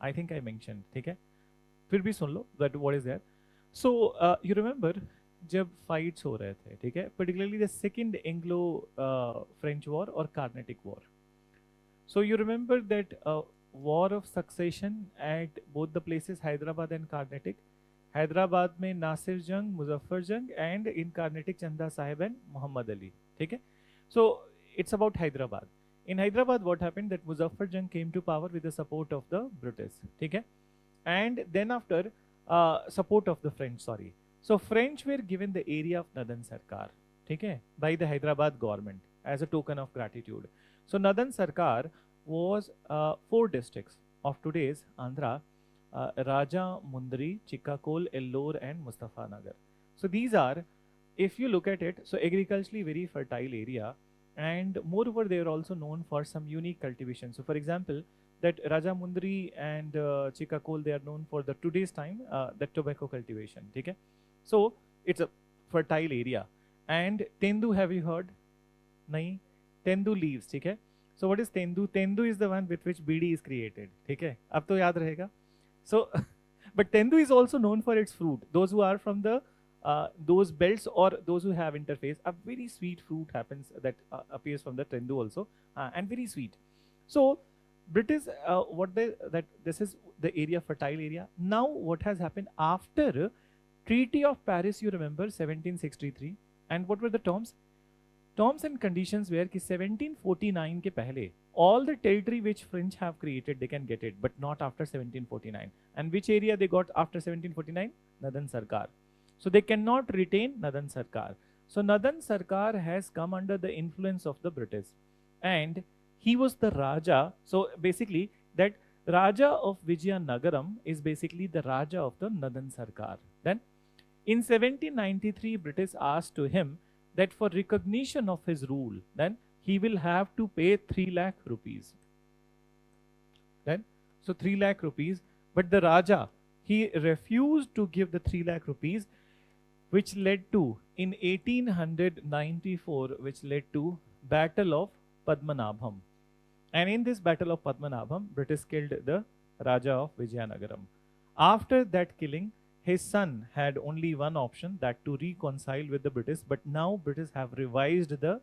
I think I mentioned. ठीक है? फिर भी सुन लो that what is there. So you remember जब fights हो रहे थे, ठीक है? Particularly the second Anglo-French war or Carnatic war. So you remember that war of succession at both the places, Hyderabad and Carnatic. Hyderabad में नासिर जंग, मुजफ्फर जंग, and in Carnatic Chanda Sahib and Muhammad Ali. ठीक है? So it's about Hyderabad. In Hyderabad, what happened that Muzaffar Jang came to power with the support of the British, ठीक है? And then after support of the French, sorry. So French were given the area of Nadan Sarkar, ठीक है? By the Hyderabad government as a token of gratitude. So Nadan Sarkar was 4 districts of today's Andhra, Raja, Mundri, Chikkakol, Ellore, and Mustafanagar. So these are, if you look at it, so agriculturally very fertile area. And moreover, they are also known for some unique cultivation. So, for example, that Rajamundri and Chikkakol, they are known for the today's time the tobacco cultivation. Okay? So it's a fertile area. And Tendu, have you heard? Nahi. Tendu leaves. Okay? So what is Tendu? Tendu is the one with which BD is created. Okay? Ab to yaad rahega. So, but Tendu is also known for its fruit. Those who are from the those belts or those who have interface, a very sweet fruit happens that appears from the Tendu also, and very sweet. So British, this is the area, fertile area. Now what has happened after Treaty of Paris? You remember 1763, and what were the terms? Terms and conditions were कि 1749 के पहले all the territory which French have created they can get it, but not after 1749. And which area they got after 1749? Nadan Sarkar. So they cannot retain Nadan Sarkar. So Nadan Sarkar has come under the influence of the British, and he was the Raja. So basically that Raja of Vijayanagaram is basically the Raja of the Nadan Sarkar. Then in 1793 British asked to him that for recognition of his rule, then he will have to pay 3 lakh rupees. Then so 3 lakh rupees, but the Raja, he refused to give the 3 lakh rupees, which led to, in 1894, which led to Battle of Padmanabham. And in this Battle of Padmanabham, British killed the Raja of Vijayanagaram. After that killing, his son had only one option, that to reconcile with the British, but now British have revised the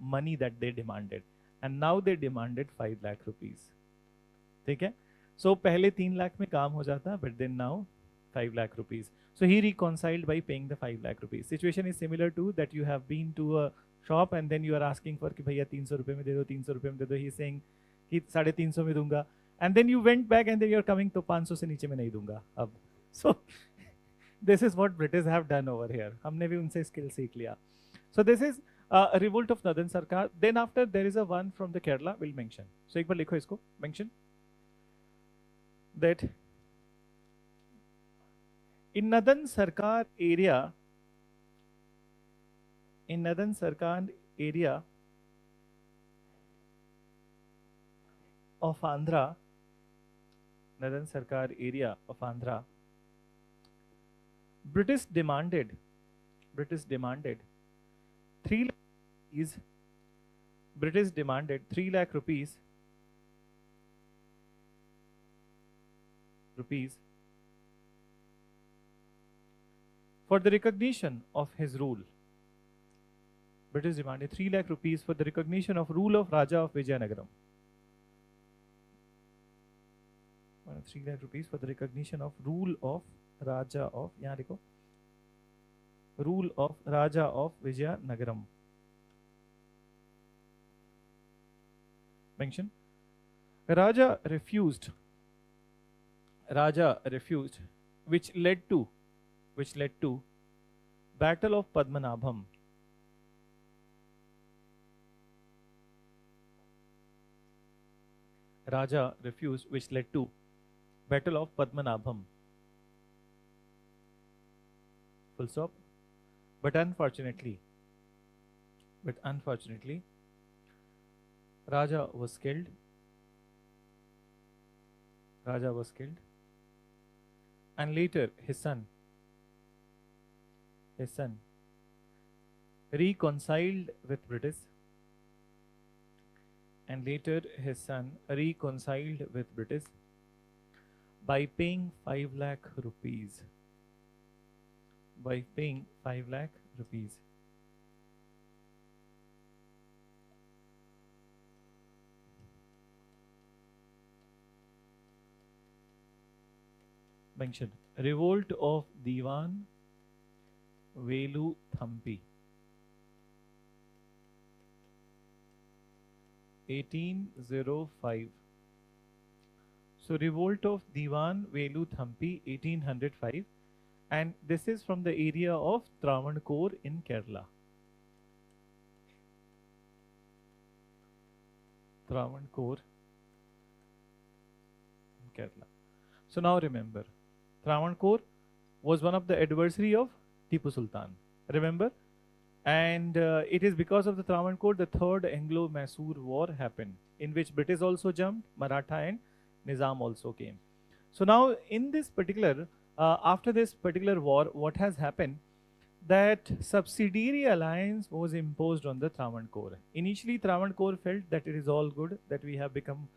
money that they demanded, and now they demanded 5 lakh rupees. ठीक है? So पहले 3 lakh में काम हो जाता, but then now 5 lakh rupees. So he reconciled by paying the 5 lakh rupees. Situation is similar to that you have been to a shop and then you are asking for कि भैया 300 रुपए में दे दो, 300 रुपए में दे दो. He is saying कि 350 में दूंगा. And then you went back and then you are coming तो 500 से नीचे में नहीं दूंगा अब. So this is what British have done over here. हमने भी उनसे skill सीख लिया. So this is a revolt of Nadan Sarkar. Then after there is a one from the Kerala. We'll mention. So एक बार लिखो इसको. Mention that in Nadan Sarkar area, of Andhra, Nadan Sarkar area of Andhra, British demanded 3 lakh rupees. British demanded 3 lakh rupees for the recognition of his rule. British demanded 3 lakh rupees for the recognition of rule of Raja of Vijayanagaram. 3 lakh rupees for the recognition of rule of Raja of, यहाँ देखो, rule of Raja of Vijayanagaram. Mention. Raja refused, which led to Battle of Padmanabham. Raja refused, which led to Battle of Padmanabham. Full stop. But unfortunately, Raja was killed. And later his son his son reconciled with British, and later his son reconciled with British by paying 5 lakh rupees. By paying 5 lakh rupees. Mentioned revolt of Diwan Velu Thampi, 1805. So revolt of Diwan Velu Thampi, 1805, and this is from the area of Travancore in Kerala. Travancore in Kerala. So now remember, Travancore was one of the adversary of Tipu Sultan. Remember? And it is because of the Travancore the third Anglo-Mysore war happened, in which British also jumped, Maratha and Nizam also came. So now in this particular, after this particular war, what has happened? That subsidiary alliance was imposed on the Travancore. Initially, Travancore felt that it is all good, that we have become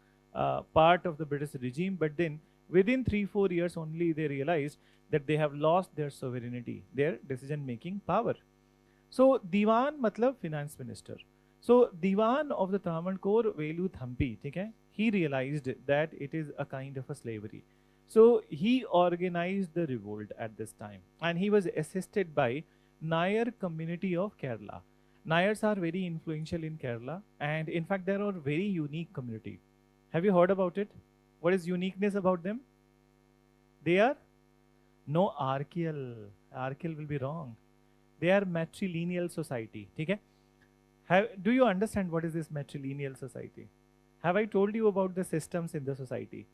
part of the British regime, but then within 3-4 years only they realized that they have lost their sovereignty, their decision-making power. So Diwan matlab finance minister. So Diwan of the Travancore Velu Thampi, okay, he realized that it is a kind of a slavery. So he organized the revolt at this time, and he was assisted by Nair community of Kerala. Nairs are very influential in Kerala, and in fact they are a very unique community. Have you heard about it? What is uniqueness about them? They are no archaeal. Archaeal will be wrong. They are matrilineal society. Okay? Do you understand what is this matrilineal society? Have I told you about the systems in the society?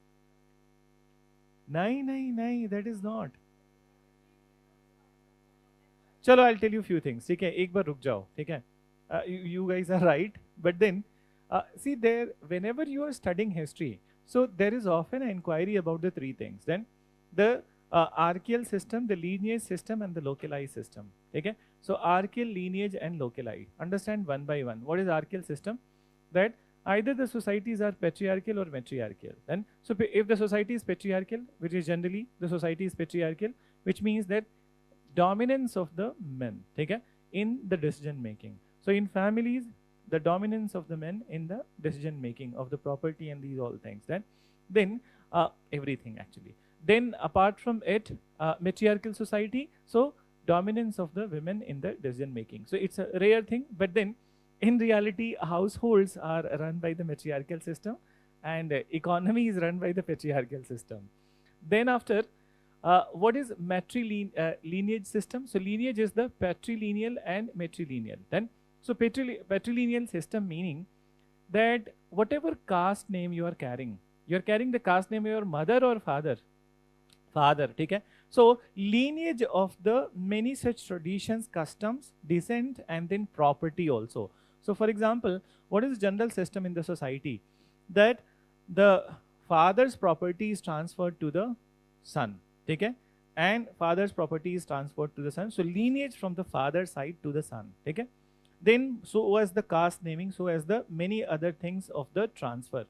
No, that is not. Chalo, I'll tell you a few things. ठीक है, एक बार रुक जाओ. ठीक है? You guys are right, but then see there, whenever you are studying history, so there is often an inquiry about the three things. Then the archaeal system, the lineage system, and the localized system. Okay? So archaeal, lineage, and locali. Understand one by one. What is archaeal system? That either the societies are patriarchal or matriarchal. Then, so if the society is patriarchal, which is generally the society is patriarchal, which means that dominance of the men, okay, in the decision making. So in families, the dominance of the men in the decision making of the property and these all things. Then everything actually. Then apart from it, matriarchal society, so dominance of the women in the decision making. So it's a rare thing, but then in reality, households are run by the matriarchal system, and economy is run by the patriarchal system. Then after, what is lineage system? So lineage is the patrilineal and matrilineal. Then, so patrilineal system meaning that whatever caste name you are carrying the caste name of your mother or father. Father, okay? So lineage of the many such traditions, customs, descent, and then property also. So for example, what is general system in the society? That the father's property is transferred to the son, okay? And father's property is transferred to the son. So lineage from the father's side to the son, okay? Then so as the caste naming, so as the many other things of the transfer.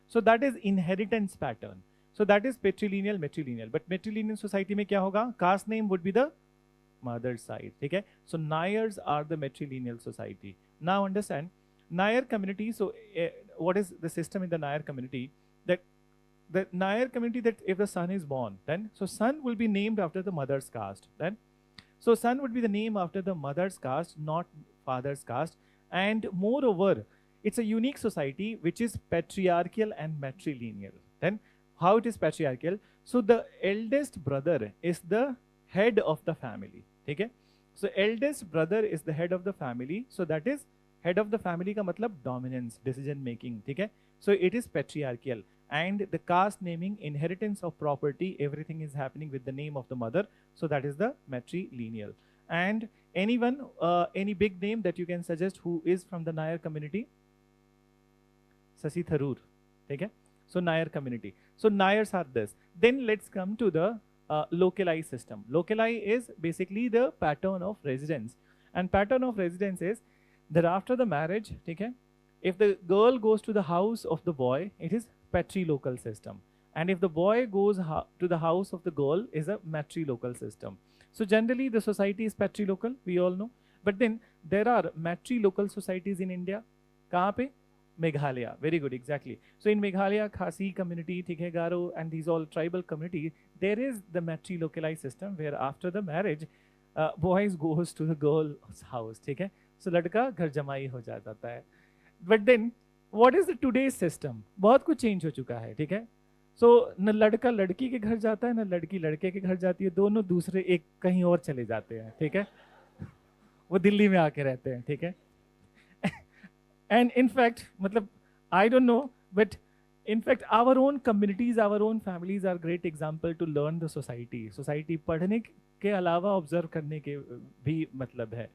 So that is inheritance pattern. So that is patrilineal, matrilineal. But matrilineal society mein kya hoga? Caste name would be the mother's side. Okay? So Nairs are the matrilineal society. Now understand, Nair community, so what is the system in the Nair community? That the Nair community, that if the son is born, then so son will be named after the mother's caste. Then so son would be the name after the mother's caste, not father's caste. And moreover, it's a unique society which is patriarchal and matrilineal. Then how it is patriarchal? So the eldest brother is the head of the family. Okay? So eldest brother is the head of the family. So that is head of the family ka matlab dominance, decision making. Okay? So it is patriarchal. And the caste naming, inheritance of property, everything is happening with the name of the mother. So that is the matrilineal. And anyone, any big name that you can suggest who is from the Nair community? Sasi Tharoor. Okay? So Nair community. So Nairs are this. Then let's come to the locali system. Locali is basically the pattern of residence, and pattern of residence is that after the marriage, okay, if the girl goes to the house of the boy, it is patrilocal system, and if the boy goes to the house of the girl, is a matrilocal system. So generally, the society is patrilocal, we all know, but then there are matrilocal societies in India. कहाँ पे? Meghalaya. Very good, exactly. So in Meghalaya, Khasi community, Thike Garo, and these all tribal community, there is the matrilocalized system where after the marriage, boys goes to the girl's house. ठीक है? So लड़का घर जमाई हो जाता है. But then, what is the today's system? बहुत कुछ change हो चुका है, ठीक है? So न लड़का लड़की के घर जाता है, न लड़की लड़के के घर जाती है, दोनों दूसरे एक कहीं और चले जाते हैं, ठीक है? वो दिल्ली में आके रहते हैं, ठीक है? And in fact, मतलब, I don't know, but in fact, our own communities, our own families are great example to learn the society. Society पढ़ने के अलावा observe करने के भी मतलब है.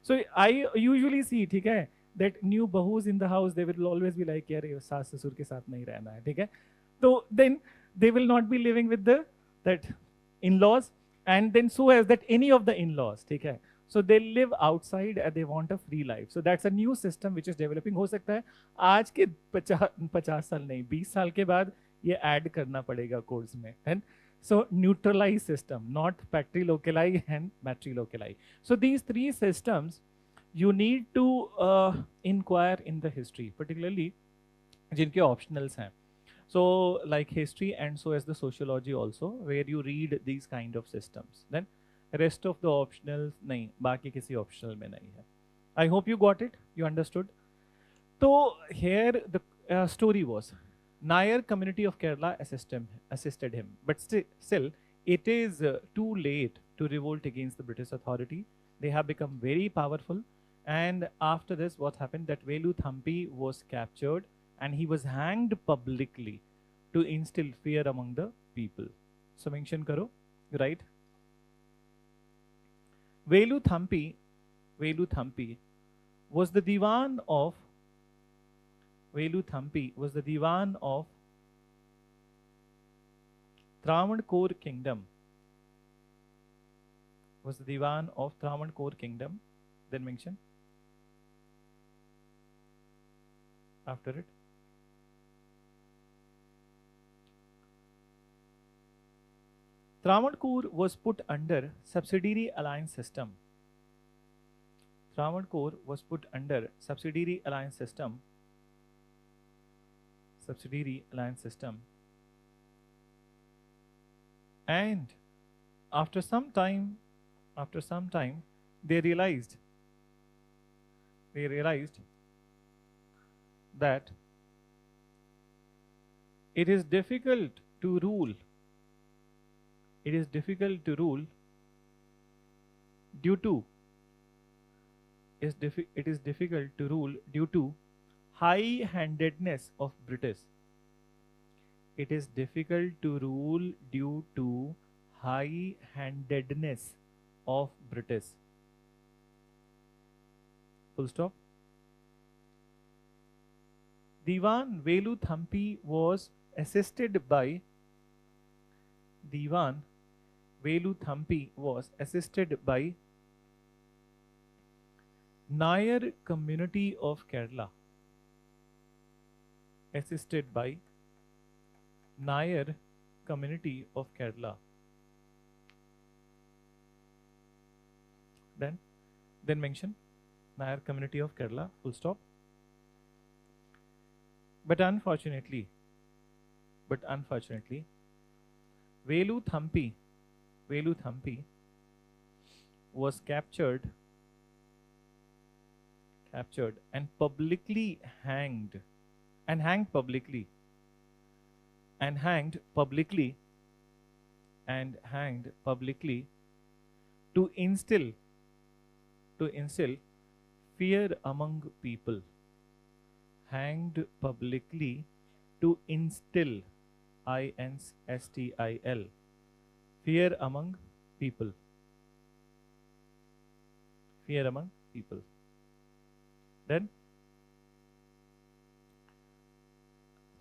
So I usually see, ठीक है, that new bahus in the house, they will always be like, यार ये सास ससुर के साथ नहीं रहना है, ठीक है? So then they will not be living with that in-laws, and then so as that any of the in-laws, ठीक है? So they live outside and they want a free life. So that's a new system which is developing. हो सकता है आज के 50 साल नहीं, 20 साल के बाद ये add करना पड़ेगा कोर्स में. And so neutralized system, not patrilocali and matrilocali. So these three systems, you need to inquire in the history, particularly जिनके optionals हैं. So like history and so as the sociology also, where you read these kind of systems. Then rest of the optionals नहीं, बाकी किसी optional में नहीं है. I hope you got it, you understood. So here the story was, Nair community of Kerala assisted him, but still it is too late to revolt against the British authority. They have become very powerful, and after this, what happened? That Velu Thampi was captured and he was hanged publicly to instill fear among the people. So mention karo, right? Velu Thampi was the Diwan of Travancore kingdom. Was the Diwan of Travancore kingdom. Then mention after it. Travancore was put under subsidiary alliance system. Travancore was put under subsidiary alliance system. And after some time, they realized that it is difficult to rule. It is difficult to rule due to high-handedness of British. It is difficult to rule due to high-handedness of British. Full stop. Diwan Velu Thampi was assisted by Nair community of Kerala. Then mention Nair community of Kerala, full stop. But unfortunately, Velu Thampi was captured and publicly hanged to instill fear among people. Hanged publicly to instill, INSTIL, fear among people. Then,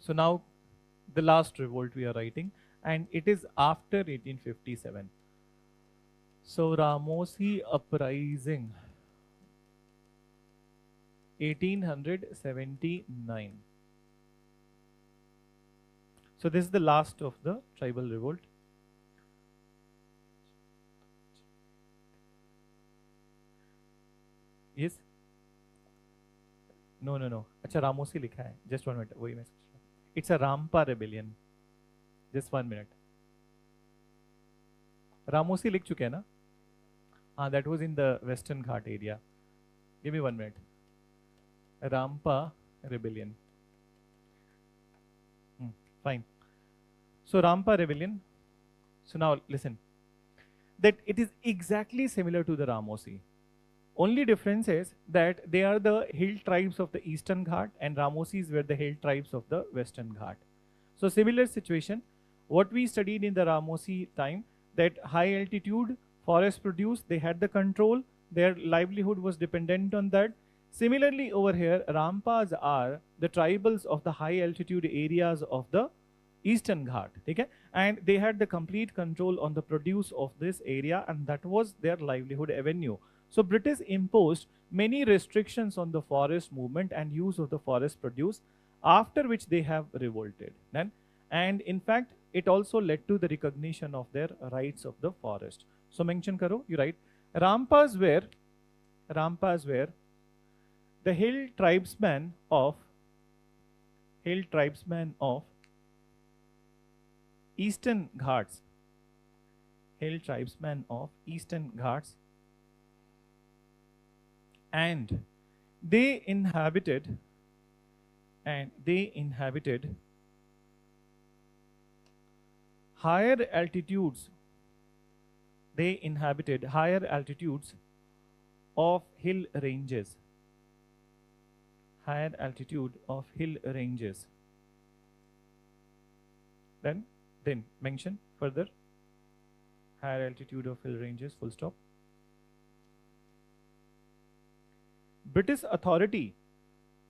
so now the last revolt we are writing, and it is after 1857. So Ramosi uprising, 1879. So this is the last of the tribal revolt. Yes? No, no, no. अच्छा रामोसी लिखा है. Just 1 minute. वही मैं सोच रहा हूँ. It's a Rampa rebellion. Just 1 minute. Ramoshi लिख चुके हैं ना? हाँ, that was in the Western Ghat area. Give me 1 minute. Rampa rebellion. Fine. So Rampa rebellion. So now listen. That it is exactly similar to the Ramosi. Only difference is that they are the hill tribes of the Eastern Ghat and Ramosis were the hill tribes of the Western Ghat. So similar situation, what we studied in the Ramosi time, that high altitude forest produce, they had the control, their livelihood was dependent on that. Similarly over here, Rampas are the tribals of the high altitude areas of the Eastern Ghat, okay? And they had the complete control on the produce of this area and that was their livelihood avenue. So British imposed many restrictions on the forest movement and use of the forest produce, after which they have revolted. And in fact, it also led to the recognition of their rights of the forest. So mention karo, you write, Rampas were the hill tribesmen of Eastern Ghats, hill tribesmen of Eastern Ghats, and they inhabited higher altitudes. They inhabited higher altitudes of hill ranges. Higher altitude of hill ranges. Then mention further. Higher altitude of hill ranges, full stop. British authority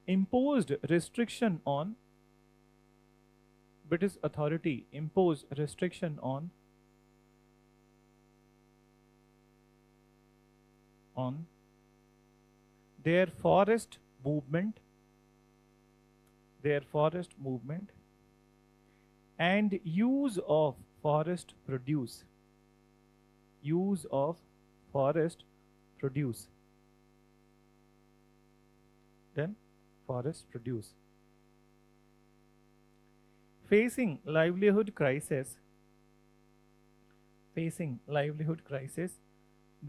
imposed restriction on their forest movement and use of forest produce. Then forest produce. Facing livelihood crisis, they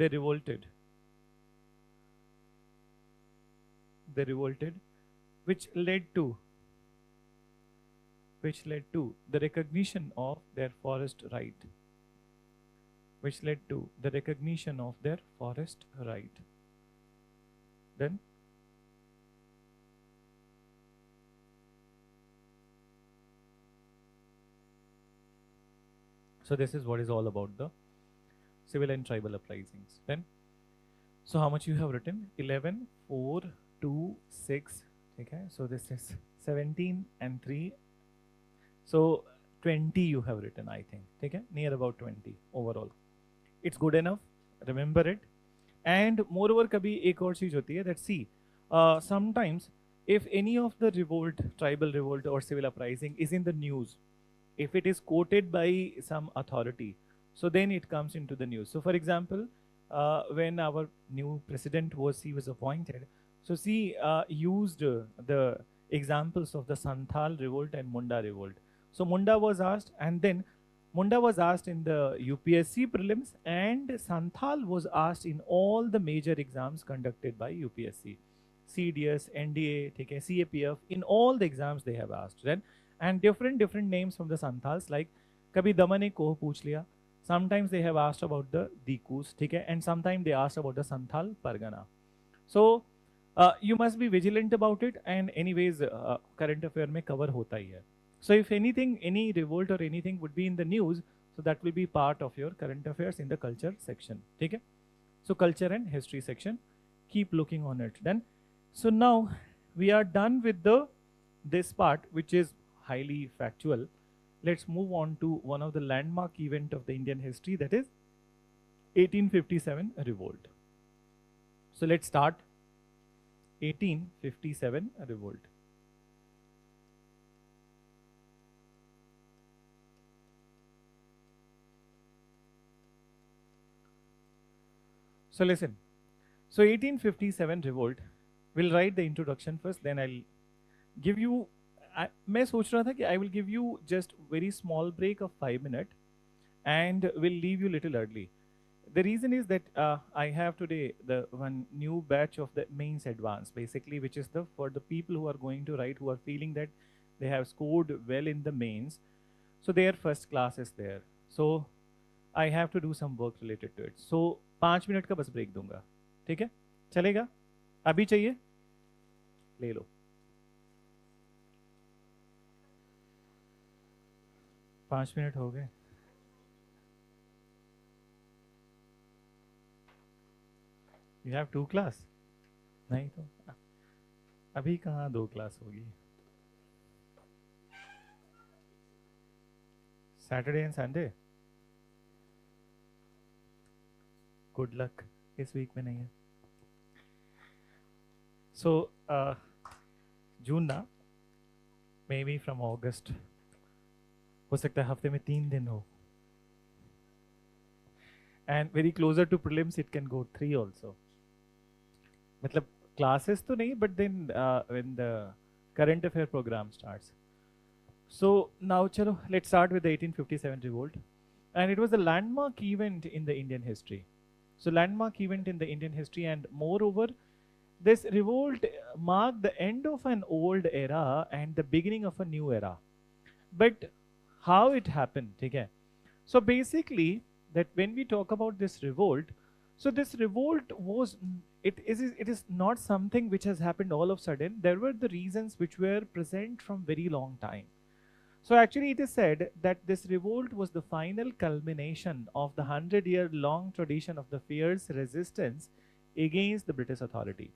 revolted. Which led to the recognition of their forest right. Then so this is what is all about the civil and tribal uprisings. Then, so how much you have written? 11, 4, 2, 6. Okay, so this is 17 and 3. So 20 you have written, I think. Okay, near about 20 overall. It's good enough. Remember it. And moreover, kabhi ek aur cheez hoti hai that see, sometimes if any of the revolt, tribal revolt or civil uprising is in the news, if it is quoted by some authority, so then it comes into the news. So for example, when our new president was appointed, so she used the examples of the Santhal revolt and Munda revolt. So Munda was asked, and then Munda was asked in the UPSC prelims, and Santhal was asked in all the major exams conducted by UPSC. CDS, NDA, CAPF, in all the exams they have asked. Right? And different names from the Santhals, like kabhi Damane Koh pooch liya. Sometimes they have asked about the Dikus, and sometimes they asked about the Santhal Pargana. So you must be vigilant about it, and anyways current affair mein cover hota hi hai. So if anything, any revolt or anything would be in the news, so that will be part of your current affairs in the culture section. Okay? So culture and history section, keep looking on it. Then, so now we are done with this part, which is highly factual. let's move on to one of the landmark event of the Indian history, that is 1857 revolt. So let's start 1857 revolt. So listen. So 1857 revolt. We'll write the introduction first, then I'll give you. मैं सोच रहा था कि I will give you just very small break of 5 minutes and will leave you little early. The reason is that I have today the one new batch of the mains advance, basically, which is the for the people who are going to write, who are feeling that they have scored well in the mains. So their first class is there. So I have to do some work related to it. So 5 minute का बस break दूंगा, ठीक है? चलेगा? अभी चाहिए? ले लो. 5 minute हो गए. You have 2 class? नहीं तो अभी कहाँ 2 क्लास होगी? Saturday and Sunday? Good luck. इस वीक में नहीं है. So जून ना, maybe from August. हो सकता है हफ्ते में 3 दिन हो. And very closer to prelims, it can go 3 also. मतलब classes तो नहीं, but then when the current affair program starts. So now chalo, let's start with the 1857 revolt. And it was a landmark event in the Indian history. So landmark event in the Indian history, and moreover, this revolt marked the end of an old era and the beginning of a new era. But how it happened, okay? So basically, that when we talk about this revolt, so this revolt was, it is not something which has happened all of a sudden. There were the reasons which were present from very long time. So actually it is said that this revolt was the final culmination of the 100-year-long tradition of the fierce resistance against the British authority.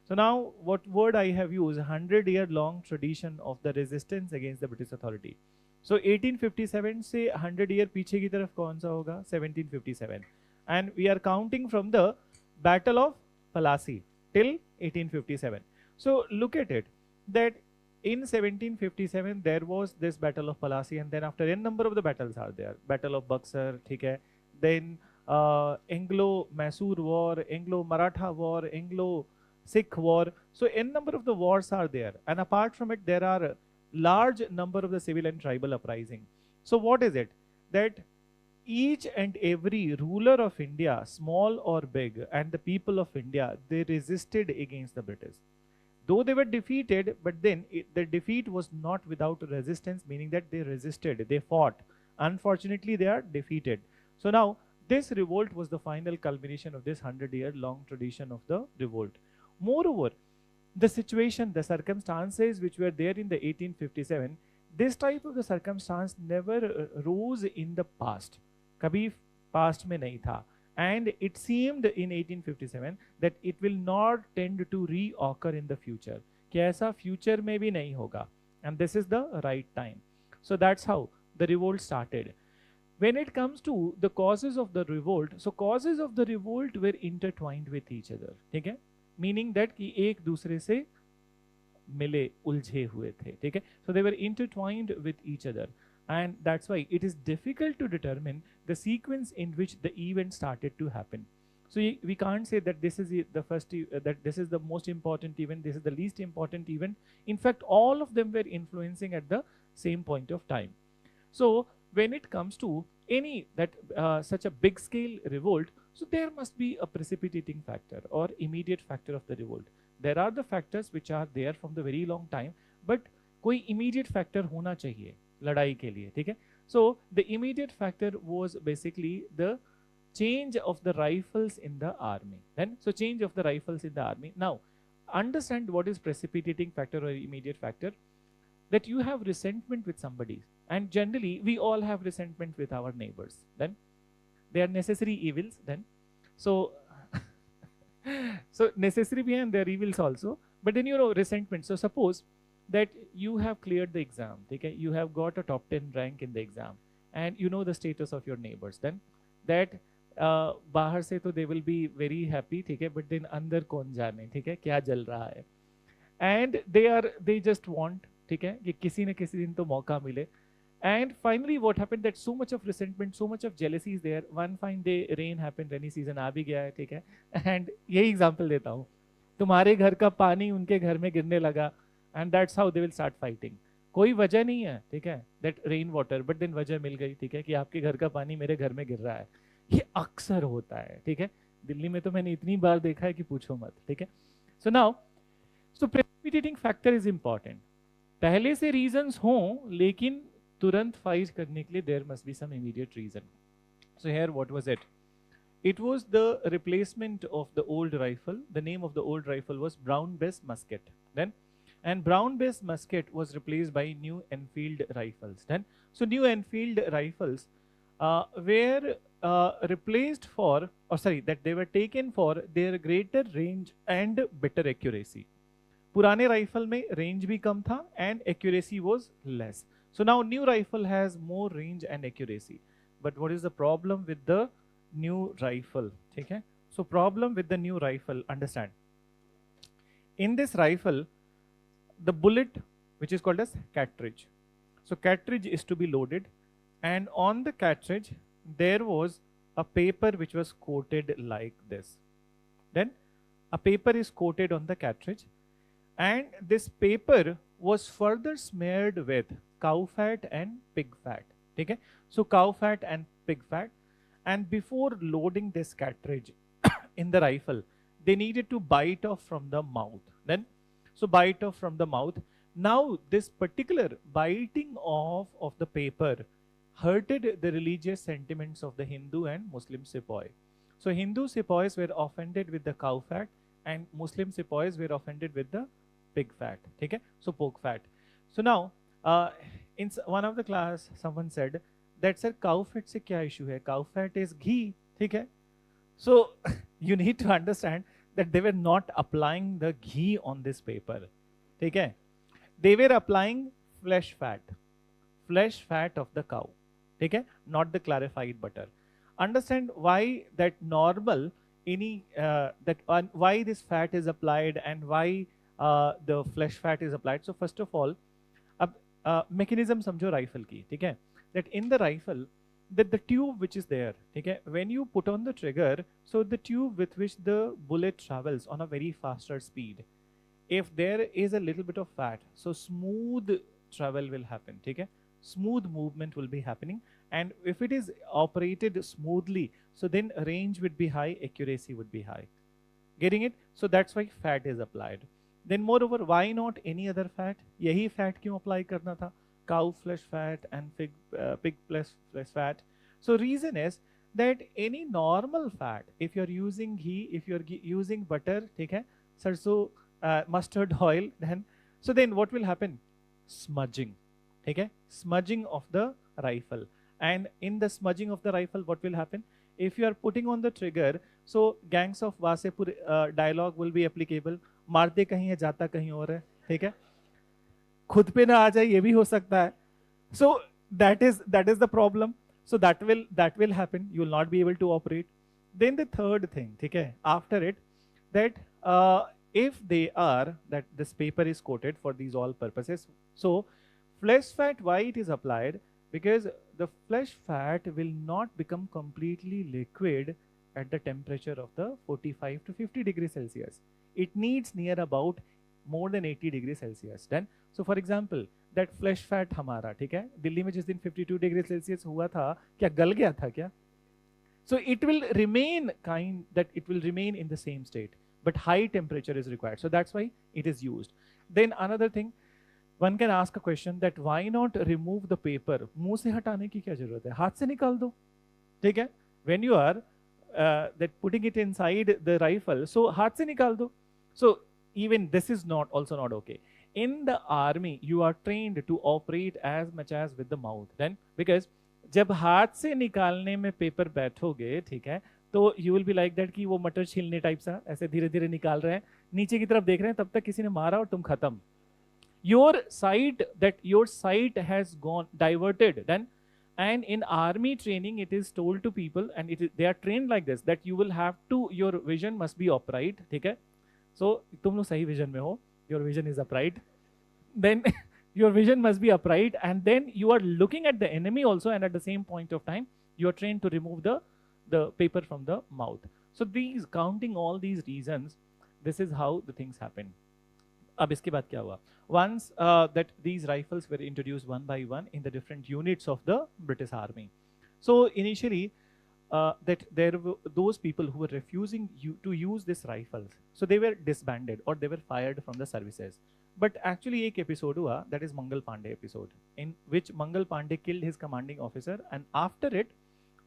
So now what word I have used, 100-year-long tradition of the resistance against the British authority. So 1857 से 100 year पीछे की तरफ कौन सा होगा? 1757. And we are counting from the Battle of Plassey till 1857. So look at it, that in 1757 there was this Battle of Plassey, and then after n number of the battles are there. Battle of Buxar, ठीक है? Then Anglo-Mysore War, Anglo-Maratha War, Anglo-Sikh War. So n number of the wars are there, and apart from it, there are large number of the civil and tribal uprising. So what is it? That each and every ruler of India, small or big, and the people of India, they resisted against the British. Though they were defeated, but then the defeat was not without resistance, meaning that they resisted, they fought. Unfortunately, they are defeated. So now, this revolt was the final culmination of this 100-year-long tradition of the revolt. Moreover, the situation, the circumstances which were there in the 1857, this type of the circumstance never rose in the past. कभी past में नहीं था. And it seemed in 1857 that it will not tend to reoccur in the future. कि ऐसा future में भी नहीं होगा. And this is the right time. So that's how the revolt started. When it comes to the causes of the revolt, so causes of the revolt were intertwined with each other. ठीक है? Meaning that कि एक दूसरे से मिले उलझे हुए थे, ठीक है? So they were intertwined with each other, and that's why it is difficult to determine the sequence in which the event started to happen. So we can't say that this is the first, that this is the most important event, this is the least important event. In fact, all of them were influencing at the same point of time. So when it comes to any such a big scale revolt, so there must be a precipitating factor or immediate factor of the revolt. There are the factors which are there from the very long time, but कोई immediate factor होना चाहिए लड़ाई के लिए, ठीक है? So the immediate factor was basically the change of the rifles in the army. Then so change of the rifles in the army. Now understand what is precipitating factor or immediate factor. That you have resentment with somebody, and generally we all have resentment with our neighbors. Then they are necessary evils. Then so so necessary bhi and they are evils also. But then resentment. So suppose that you have cleared the exam, ठीक है, you have got a top 10 rank in the exam, and you know the status of your neighbors, then that बाहर से तो they will be very happy, ठीक है, but then अंदर कौन जाने, ठीक है, क्या जल रहा है, and they just want, ठीक है, कि किसी न किसी दिन तो मौका मिले. And finally what happened, that so much of resentment, so much of jealousy is there. One fine day rain happened, rainy season आ भी गया है, ठीक है, and यही एग्जाम्पल देता हूँ, तुम्हारे घर का पानी उनके घर में गिरने लगा, and that's how they will start fighting. कोई वजह नहीं है, ठीक है, that rain water, but then वजह मिल गई, ठीक है, कि आपके घर का पानी मेरे घर में गिर रहा है. ये अक्सर होता है, ठीक है, दिल्ली में तो मैंने इतनी बार देखा है कि पूछो मत, ठीक है. So now, so precipitating factor is important. पहले से रीजंस हों, लेकिन तुरंत फाइट करने के लिए there must be some immediate reason. So here what was it? It was the replacement of the old rifle. The name of the old rifle was brown-based musket. Then, and brown-based musket was replaced by new Enfield rifles. Then, so new Enfield rifles were replaced for, or sorry, that they were taken for their greater range and better accuracy. पुराने rifle में range भी कम था and accuracy was less. So now new rifle has more range and accuracy. But what is the problem with the new rifle? ठीक है? So problem with the new rifle, understand. In this rifle, the bullet, which is called as cartridge. So cartridge is to be loaded, and on the cartridge there was a paper which was coated like this. Then a paper is coated on the cartridge, and this paper was further smeared with cow fat and pig fat. ठीक है? So cow fat and pig fat. And before loading this cartridge in the rifle, they needed to bite off from the mouth. Then, so bite off from the mouth. Now, this particular biting off of the paper hurted the religious sentiments of the Hindu and Muslim sepoy. So, Hindu sepoys were offended with the cow fat, and Muslim sepoys were offended with the pig fat. Okay? So, pork fat. So, now, in one of the class, someone said, that sir, cow fat से क्या issue है? Cow fat is ghee, ठीक है? So you need to understand that they were not applying the ghee on this paper, ठीक है? They were applying flesh fat of the cow, ठीक है? Not the clarified butter. Understand why that normal why this fat is applied and why the flesh fat is applied. So first of all, अब mechanism समझो rifle की, ठीक है? That in the rifle, that the tube which is there, okay, when you put on the trigger, so the tube with which the bullet travels on a very faster speed, if there is a little bit of fat, so smooth travel will happen, okay, smooth movement will be happening, and if it is operated smoothly, so then range would be high, accuracy would be high. Getting it? So that's why fat is applied. Then moreover, why not any other fat? यही fat क्यों apply करना था? Cow flesh fat and pig flesh fat. So reason is that any normal fat, if you're using ghee, if you're using butter, ठीक है, सरसों, mustard oil, then what will happen? Smudging, ठीक है, smudging of the rifle. And in the smudging of the rifle, what will happen? If you are putting on the trigger, so gangs of Wasepur dialogue will be applicable. मारते कहीं है, जाता कहीं और है, ठीक है, खुद पे ना आ जाए ये भी हो सकता है. So that is the problem. So that will happen. You will not be able to operate. Then the third thing, ठीक है, after it, that if they are, that this paper is coated for these all purposes. So flesh fat, why it is applied? Because the flesh fat will not become completely liquid at the temperature of the 45 to 50 degrees Celsius. It needs near about more than 80 degrees Celsius. Then, so for example, that flesh fat हमारा, ठीक है, दिल्ली में जिस दिन 52 degrees Celsius हुआ था, क्या गल गया था क्या? So it will remain it will remain in the same state, but high temperature is required. So that's why it is used. Then another thing, one can ask a question that why not remove the paper? मुंह से हटाने की क्या जरूरत है? हाथ से निकाल दो, ठीक है? When you are that putting it inside the rifle, so हाथ से निकाल दो. So even this is also not okay. In the army, you are trained to operate as much as with the mouth. Then because जब हाथ से निकालने में paper बैठोगे, ठीक है, तो you will be like that कि वो मटर छीलने टाइप सा ऐसे धीरे धीरे निकाल रहे हैं, नीचे की तरफ देख रहे हैं, तब तक किसी ने मारा और तुम खत्म. your sight has gone diverted then. And in army training it is told to people, and they are trained like this, that you will have to, your vision must be upright, ठीक है. So तुम लोग सही vision में हो, your vision is upright, then your vision must be upright, and then you are looking at the enemy also, and at the same point of time you are trained to remove the paper from the mouth. So these, counting all these reasons, this is how the things happen. अब इसके बाद क्या हुआ? Once that these rifles were introduced one by one in the different units of the British Army. So initially that there were those people who were refusing to use these rifles, so they were disbanded or they were fired from the services. But actually एक episode हुआ, that is Mangal Pandey episode, in which Mangal Pandey killed his commanding officer, and after it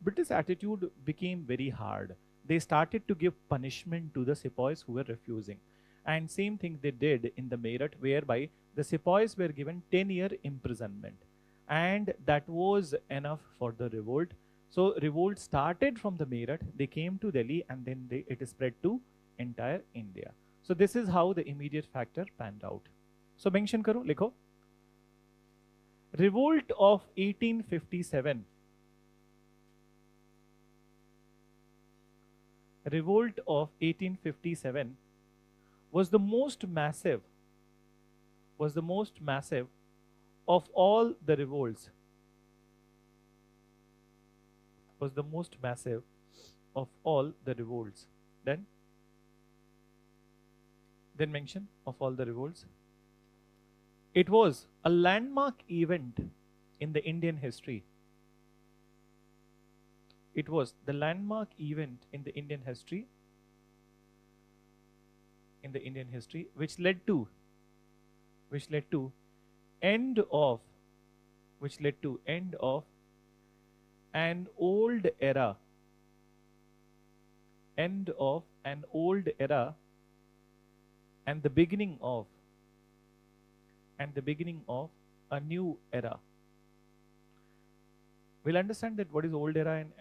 British attitude became very hard. They started to give punishment to the sepoys who were refusing. And same thing they did in the Meerut, whereby the sepoys were given 10-year imprisonment. And that was enough for the revolt. So revolt started from the Meerut, they came to Delhi, and then it spread to entire India. So this is how the immediate factor panned out. So mention karo, likho. Revolt of 1857. Revolt of 1857 was the most massive of all the revolts. Was the most massive of all the revolts. Then mention of all the revolts. It was a landmark event in the Indian history. It was the landmark event in the Indian history. Which led to end of an old era. End of an old era and the beginning of a new era. We'll understand that what is old era and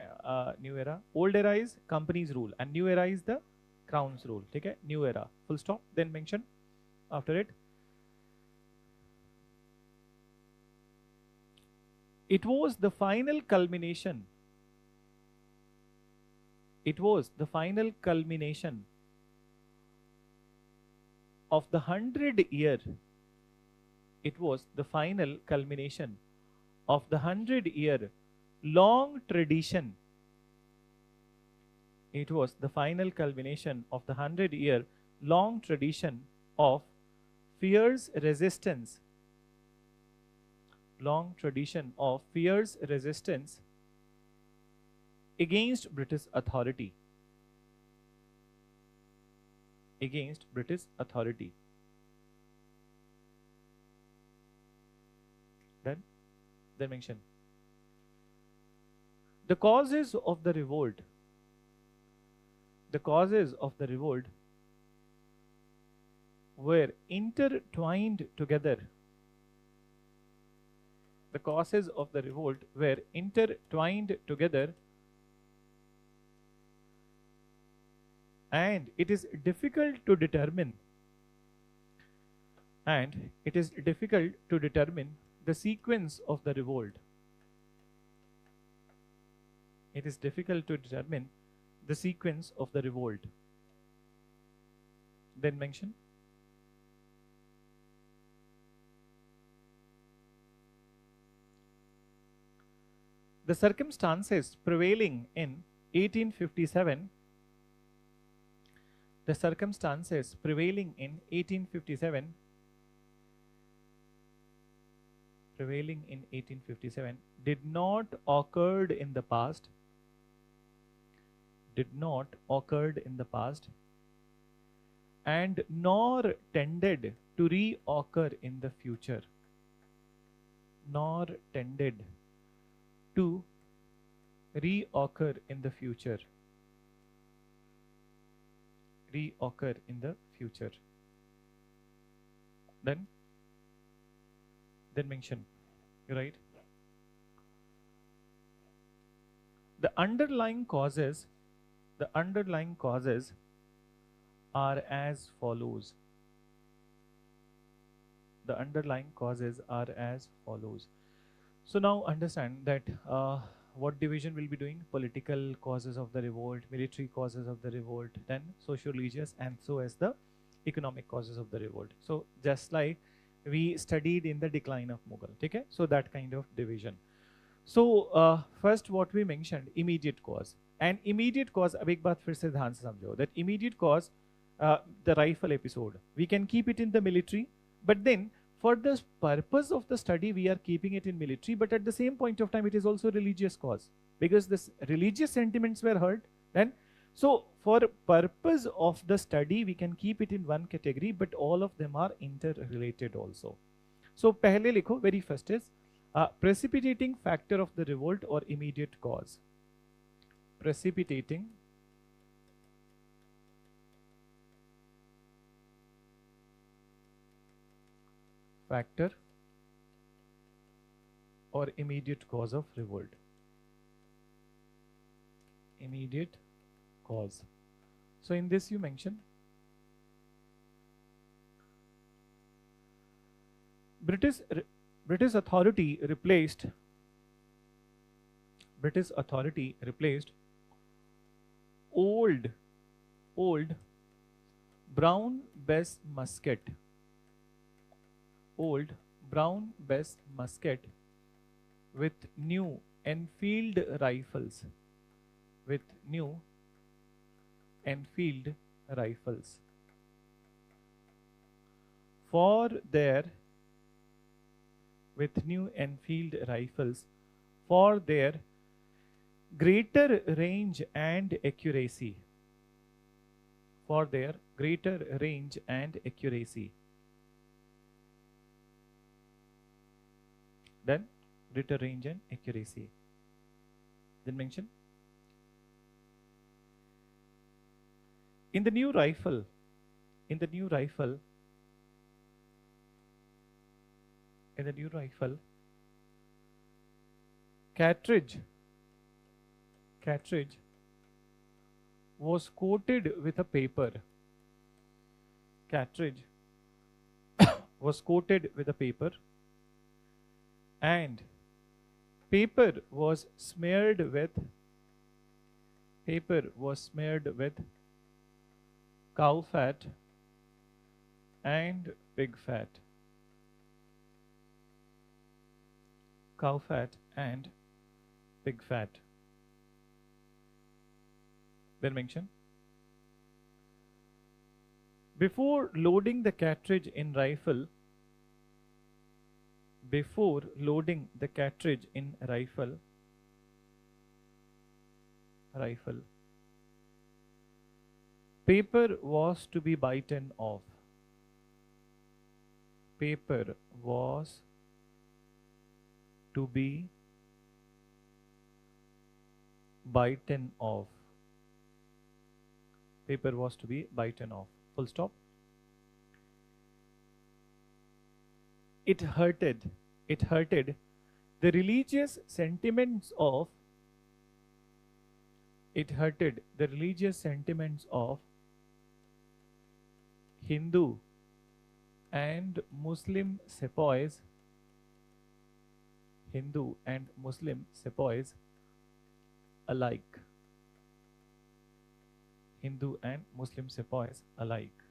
new era. Old era is company's rule and new era is the crown's rule. Okay? New era. Full stop. Then mention after it. It was the final culmination. Of the 100-year. It was the final culmination of the 100-year long tradition. It was the final culmination of the 100-year long tradition of fierce resistance. Long tradition of fierce resistance against British authority. Against British authority. Then mention the causes of the revolt. The causes of the revolt were intertwined together. The causes of the revolt were intertwined together, and it is difficult to determine. The sequence of the revolt. It is difficult to determine the sequence of the revolt. Then mention the circumstances prevailing in 1857. The circumstances prevailing in 1857 did not occurred in the past. And nor tended to reoccur in the future. Then mention, right? The underlying causes are as follows. the underlying causes are as follows. So now understand that what division will be doing: political causes of the revolt, military causes of the revolt, then socio-religious, and so as the economic causes of the revolt. So just like we studied in the decline of Mughal, okay? So that kind of division. So first what we mentioned, immediate cause. And immediate cause, अब एक बात फिर से ध्यान से समझो, that immediate cause, the rifle episode, we can keep it in the military, but then for the purpose of the study we are keeping it in military, but at the same point of time it is also religious cause, because this religious sentiments were hurt. Then so for purpose of the study we can keep it in one category, but all of them are interrelated also. So पहले लिखो, very first is precipitating factor of the revolt or immediate cause. Precipitating factor or immediate cause of revolt. Immediate cause. So in this you mention British authority replaced old brown bess musket, old brown bess musket with new Enfield rifles, with new Enfield rifles for their for their greater range and accuracy, for their greater range and accuracy. Then greater range and accuracy. Then mention in the new rifle, cartridge was coated with a paper. Cartridge was coated with a paper, and paper was smeared with cow fat and pig fat. Cow fat and pig fat. Then mention before loading the cartridge in rifle, paper was to be bitten off. Paper was to be bitten off. Paper was to be bitten off. Full stop. It hurted the religious sentiments of Hindu and Muslim sepoys, alike. Hindu and Muslim sepoys alike.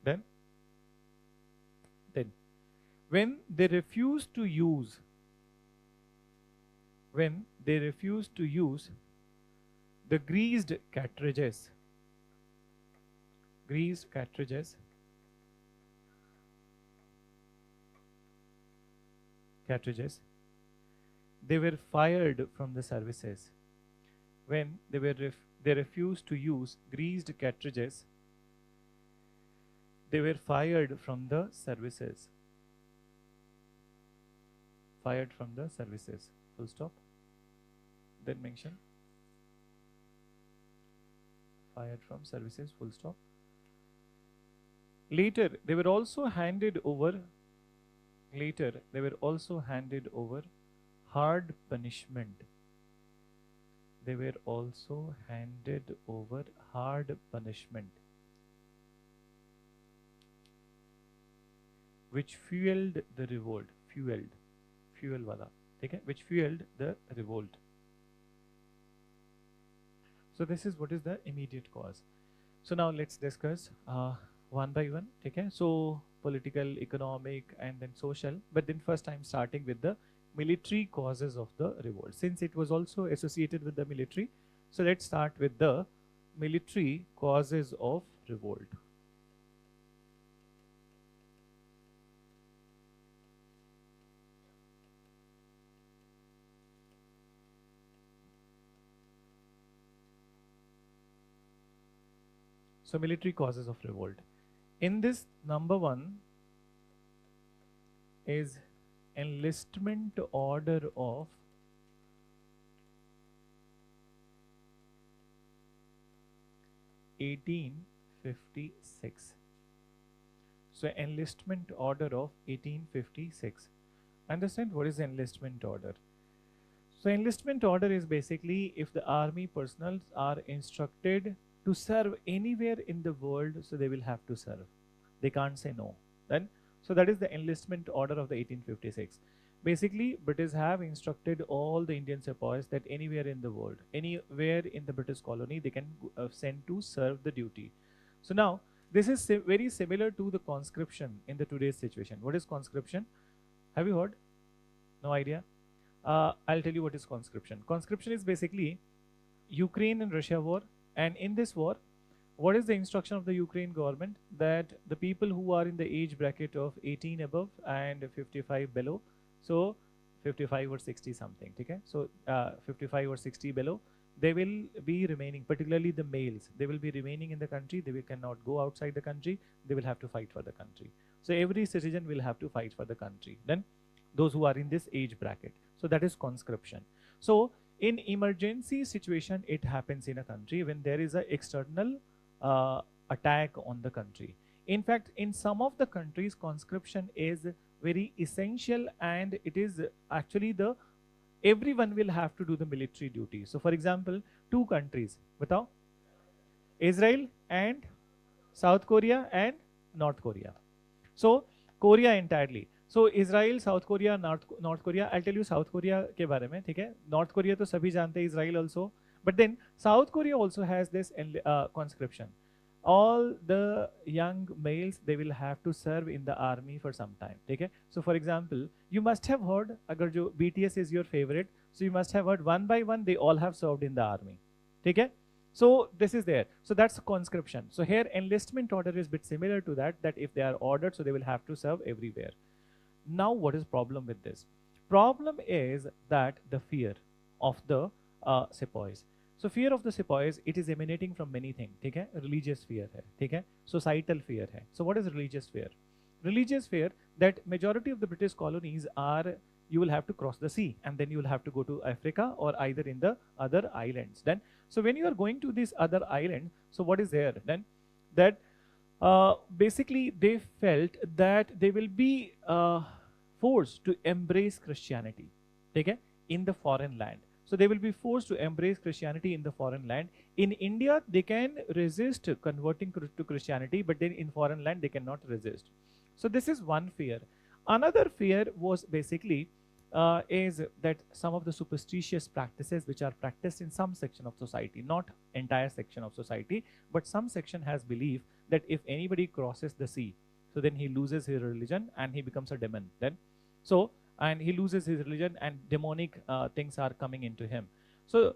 Then when they refused to use the greased cartridges, they were fired from the services. When they refused to use greased cartridges, they were fired from the services. Full stop. Then mention fired from services. Full stop. Later, they were also handed over hard punishment. which fueled the revolt. Fuel wala, ठीक है, which fueled the revolt. So this is what is the immediate cause. So now let's discuss one by one. Okay, so political, economic, and then social. But then first I'm starting with the military causes of the revolt. Since it was also associated with the military, so let's start with the military causes of revolt. So military causes of revolt. In this, number one is enlistment order of 1856. So enlistment order of 1856. Understand what is enlistment order? So enlistment order is basically if the army personnel are instructed to serve anywhere in the world, so they will have to serve. They can't say no. Then, so that is the enlistment order of the 1856. Basically, British have instructed all the Indian sepoys that anywhere in the world, anywhere in the British colony, they can send to serve the duty. So now, this is very similar to the conscription in the today's situation. What is conscription? Have you heard? No idea? I'll tell you what is conscription. Conscription is basically Ukraine and Russia war. And in this war, what is the instruction of the Ukraine government? That the people who are in the age bracket of 18 above and 55 below, so 55 or 60 something, okay? So 55 or 60 below, they will be remaining, particularly the males, they will be remaining in the country. They cannot go outside the country. They will have to fight for the country. So every citizen will have to fight for the country. Then those who are in this age bracket. So that is conscription. So in emergency situation, it happens in a country when there is an external attack on the country. In fact, in some of the countries, conscription is very essential, and it is actually everyone will have to do the military duty. So for example, two countries, batao, Israel and South Korea and North Korea. So Korea entirely. So Israel, South Korea, North Korea. I'll tell you South Korea के बारे में, ठीक है? North Korea तो सभी जानते हैं, Israel also. But then South Korea also has this conscription. All the young males, they will have to serve in the army for some time. Okay? So for example, you must have heard, agar jo BTS is your favorite, so you must have heard one by one they all have served in the army. Okay? So this is there. So that's conscription. So here enlistment order is a bit similar to that if they are ordered, so they will have to serve everywhere. Now what is problem with this? Problem is that the fear of the sepoys. So fear of the sepoys, it is emanating from many things. ठीक है? Religious fear है, ठीक है? Societal fear है. So what is religious fear? Religious fear that majority of the British colonies are, you will have to cross the sea and then you will have to go to Africa or either in the other islands. Then, so when you are going to this other island, so what is there then? That basically they felt that they will be forced to embrace Christianity, okay, in the foreign land. So they will be forced to embrace Christianity in the foreign land. In India, they can resist converting to Christianity, but then in foreign land, they cannot resist. So this is one fear. Another fear was basically is that some of the superstitious practices which are practiced in some section of society, not entire section of society, but some section has belief that if anybody crosses the sea, so then he loses his religion and he becomes a demon. Then, so and he loses his religion and demonic things are coming into him. So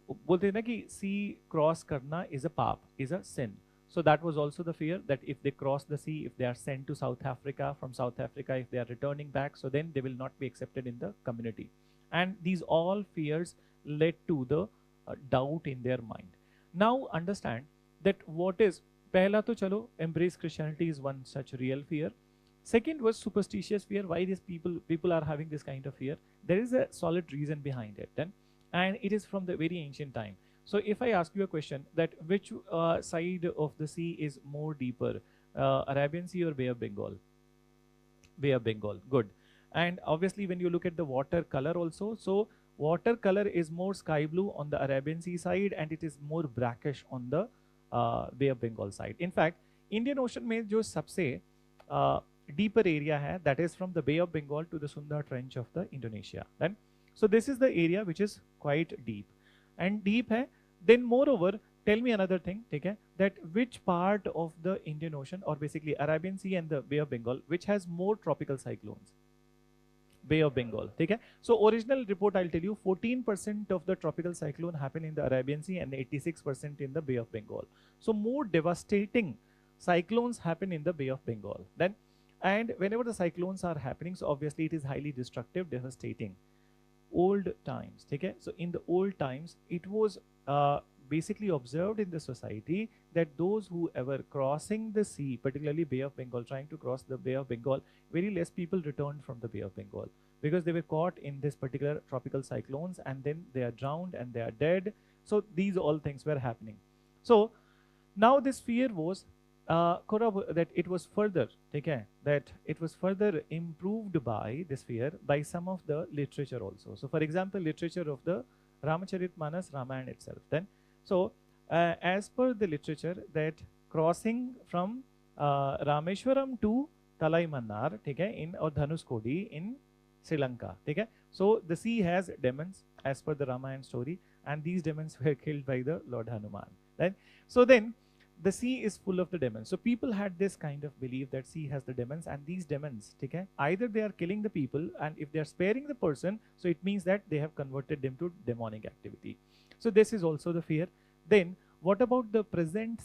बोलते हैं ना कि sea cross करना is a paap, is a sin. So that was also the fear that if they cross the sea, if they are sent to South Africa, from South Africa, if they are returning back, so then they will not be accepted in the community. And these all fears led to the doubt in their mind. Now understand that what is, पहला तो चलो embrace Christianity is one such real fear. Second was superstitious fear. Why these people are having this kind of fear? There is a solid reason behind it then, and it is from the very ancient time. So if I ask you a question that which side of the sea is more deeper, Arabian Sea or Bay of Bengal? Bay of Bengal, good. And obviously when you look at the water color also, so water color is more sky blue on the Arabian Sea side and it is more brackish on the Bay of Bengal side. In fact, Indian Ocean में जो सबसे deeper area hai, that is from the Bay of Bengal to the Sunda Trench of the Indonesia. Then, so this is the area which is quite deep, and deep hai. Then moreover, tell me another thing, okay, that which part of the Indian Ocean, or basically Arabian Sea and the Bay of Bengal, which has more tropical cyclones? Bay of Bengal. Okay? So original report, I'll tell you, 14% of the tropical cyclone happened in the Arabian Sea and 86% in the Bay of Bengal. So more devastating cyclones happen in the Bay of Bengal. Then, and whenever the cyclones are happening, so obviously it is highly destructive, devastating. Old times, okay? So in the old times, it was basically observed in the society that those who ever crossing the sea, particularly Bay of Bengal, trying to cross the Bay of Bengal, very less people returned from the Bay of Bengal because they were caught in this particular tropical cyclones, and then they are drowned and they are dead. So these all things were happening. So now this fear was that it was further, okay, that it was further improved by this fear by some of the literature also. So for example, literature of the Ramacharitmanas, Ramayana itself. Then, so as per the literature, that crossing from Rameshwaram to Talai Mannar, okay, in or Dhanuskodi in Sri Lanka, okay. So the sea has demons as per the Ramayana story, and these demons were killed by the Lord Hanuman. Right? So then the sea is full of the demons. So people had this kind of belief that sea has the demons, and these demons, okay, either they are killing the people, and if they are sparing the person, so it means that they have converted them to demonic activity. So this is also the fear. Then what about the present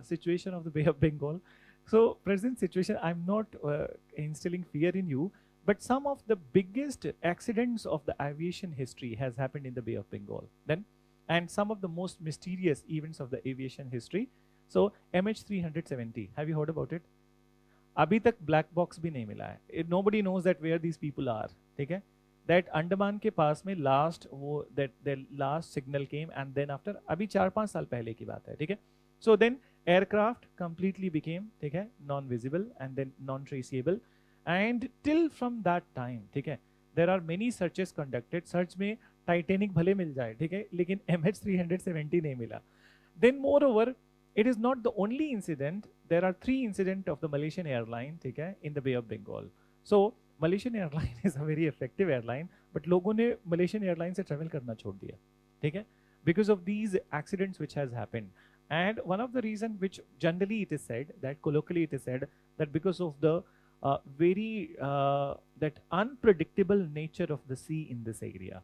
situation of the Bay of Bengal? So present situation, I'm not instilling fear in you, but some of the biggest accidents of the aviation history has happened in the Bay of Bengal. Then, and some of the most mysterious events of the aviation history. So MH370, have you heard about it? अभी तक black box भी नहीं मिला है. Nobody knows that where these people are. ठीक है? That Andaman के पास में last वो that the last signal came, and then after अभी 4-5 साल पहले की बात है. ठीक है? So then aircraft completely became, ठीक है, non-visible and then non-traceable, and till from that time, ठीक है, there are many searches conducted. Search में Titanic भले मिल जाए, ठीक है, लेकिन MH370 नहीं मिला. Then moreover, it is not the only incident. There are 3 incidents of the Malaysian airline, ठीक है, in the Bay of Bengal. So Malaysian airline is a very effective airline, but लोगों ने Malaysian airline से travel करना छोड़ दिया, ठीक है, because of these accidents which has happened. And one of the reason which generally it is said, that colloquially it is said, that because of the very that unpredictable nature of the sea in this area.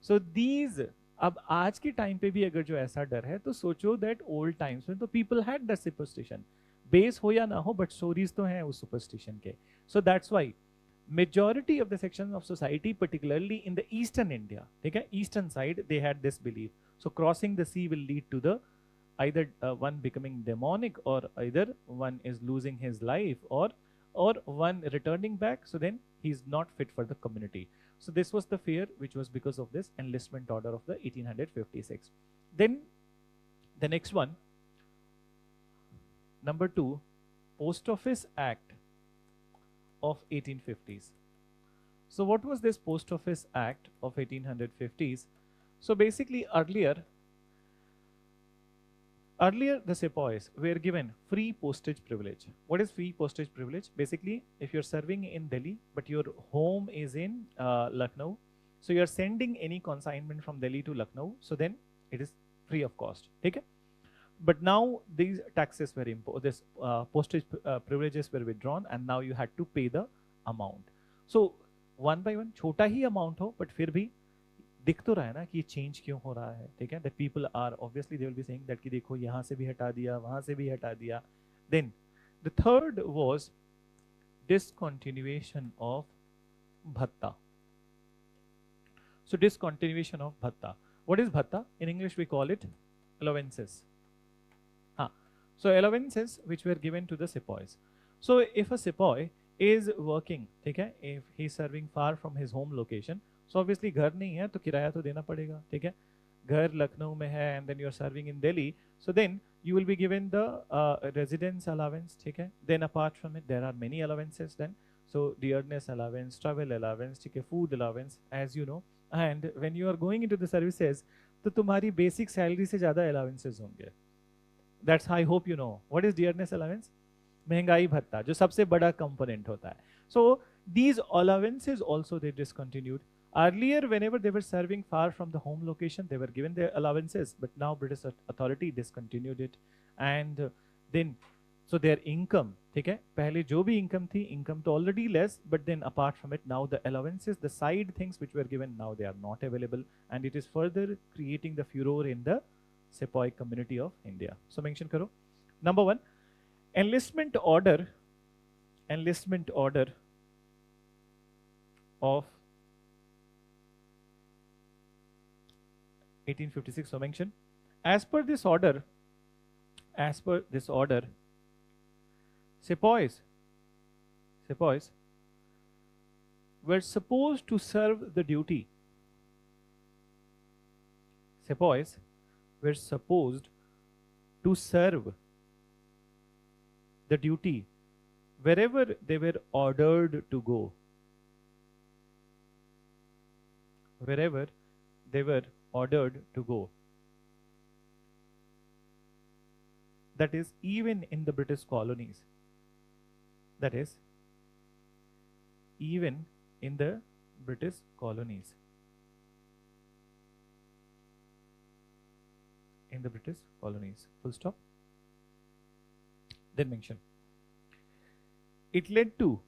So these, अब आज के time पे भी अगर जो ऐसा डर है, तो सोचो दैट ओल्ड टाइम्स में तो people had that superstition, base हो या ना हो, बट स्टोरीज तो हैं उस सुपरस्टिशन के. So that's why majority of the sections of society, particularly in the eastern India, okay, eastern side, they had this belief. So crossing the sea will lead to the either one becoming demonic, or either one is losing his life, or one returning back, so then he's not fit for the community. So this was the fear which was because of this enlistment order of the 1856. Then the next one, number 2, Post Office Act of 1850s. So what was this Post Office Act of 1850s? So basically earlier the sepoys were given free postage privilege. What is free postage privilege? Basically, if you're serving in Delhi but your home is in Lucknow, so you're sending any consignment from Delhi to Lucknow, so then it is free of cost. Okay? But now these taxes were imposed, this postage privileges were withdrawn, and now you had to pay the amount. So one by one, छोटा ही amount हो, but फिर भी दिख तो रहा है ना कि ये चेंज क्यों हो रहा है. ठीक है, that people are obviously they will be saying that कि देखो यहाँ से भी हटा दिया, वहाँ से भी हटा दिया. Then the third was discontinuation of bhatta. So discontinuation of bhatta. What is bhatta? In English we call it allowances. So allowances which were given to the sepoys. So if a sepoy is working, ठीक है, if he is serving far from his home location, so obviously घर नहीं है तो किराया तो देना पड़ेगा. ठीक है, घर लखनऊ में है and then you are serving in Delhi, so then you will be given the residence allowance. ठीक है, then apart from it there are many allowances then. So dearness allowance, travel allowance, ठीक है, food allowance, as you know. And when you are going into the services, तो तुम्हारी basic salary से ज़्यादा allowances होंगे. That's how I hope you know. What is dearness allowance? महंगाई भत्ता जो सबसे बड़ा कंपोनेंट होता है. So these allowances also they discontinued. Earlier, whenever they were serving far from the home location, they were given their allowances, but now British authority discontinued it. And then, so their income, ठीक है, पहले जो भी income थी, income तो already less, but then apart from it, now the allowances, the side things which were given, now they are not available, and it is further creating the furor in the sepoy community of India. So mention करो. Number one, enlistment order of 1856. So mention, as per this order, sepoys were supposed to serve the duty. Sepoys were supposed to serve the duty wherever they were ordered to go. Wherever they were ordered to go. That is, even in the British colonies. That is, even in the British colonies. In the British colonies. Full stop. Then mention. It led to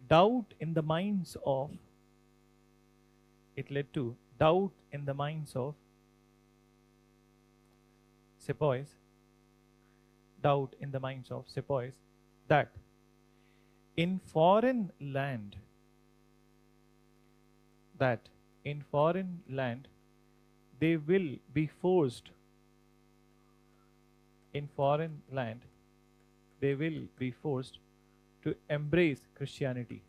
doubt in the minds of sepoys, that in foreign land they will be forced to embrace Christianity.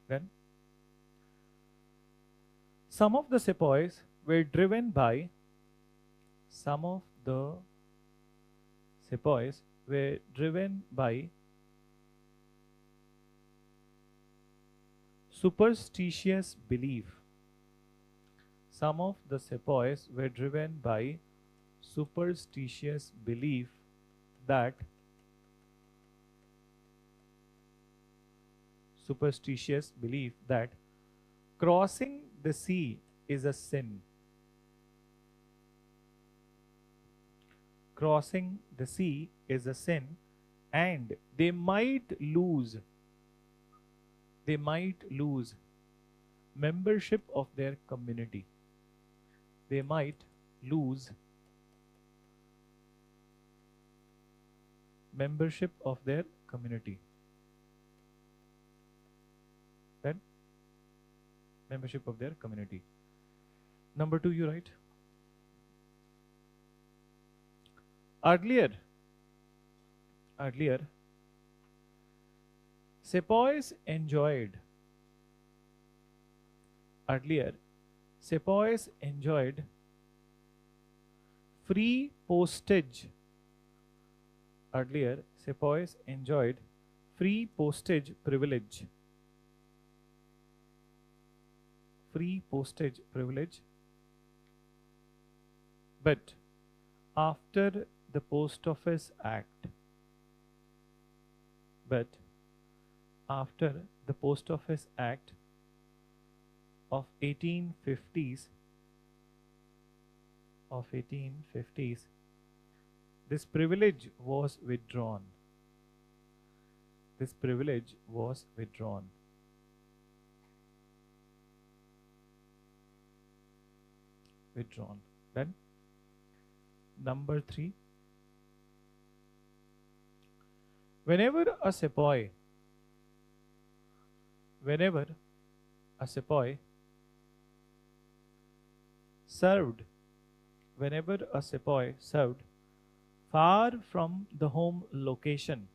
Then, some of the sepoys were driven by superstitious belief. Some of the sepoys were driven by superstitious belief that crossing the sea is a sin. Crossing the sea is a sin, and they might lose membership of their community. They might lose membership of their community. Then, membership of their community. Number 2, you write. Earlier, sepoys enjoyed free postage. Earlier, sepoys enjoyed free postage privilege. But after the Post Office Act of 1850s, this privilege was withdrawn. Then, number 3, whenever a sepoy served far from the home location,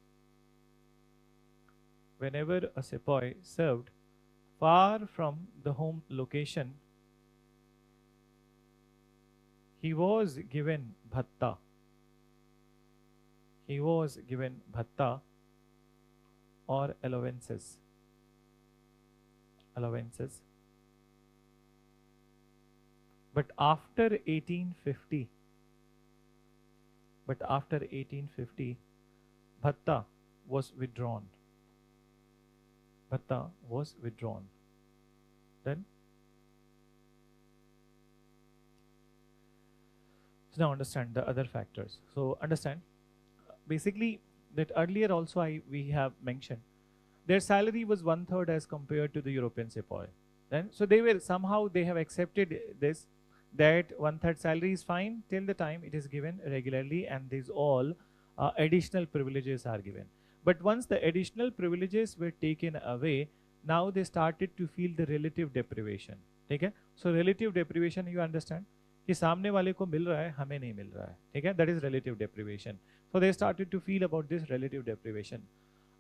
he was given bhatta. Or allowances. allowances. But after 1850, bhatta was withdrawn. Bhatta was withdrawn. Then, so now understand the other factors. So understand, basically, that earlier also we have mentioned their salary was 1/3 as compared to the European sepoy. Then, so they have accepted this, that 1/3 salary is fine till the time it is given regularly, and these all additional privileges are given. But once the additional privileges were taken away, now they started to feel the relative deprivation. ठीक है? So relative deprivation, you understand कि सामने वाले को मिल रहा है, हमें नहीं मिल रहा है. ठीक है? That is relative deprivation. So they started to feel about this relative deprivation.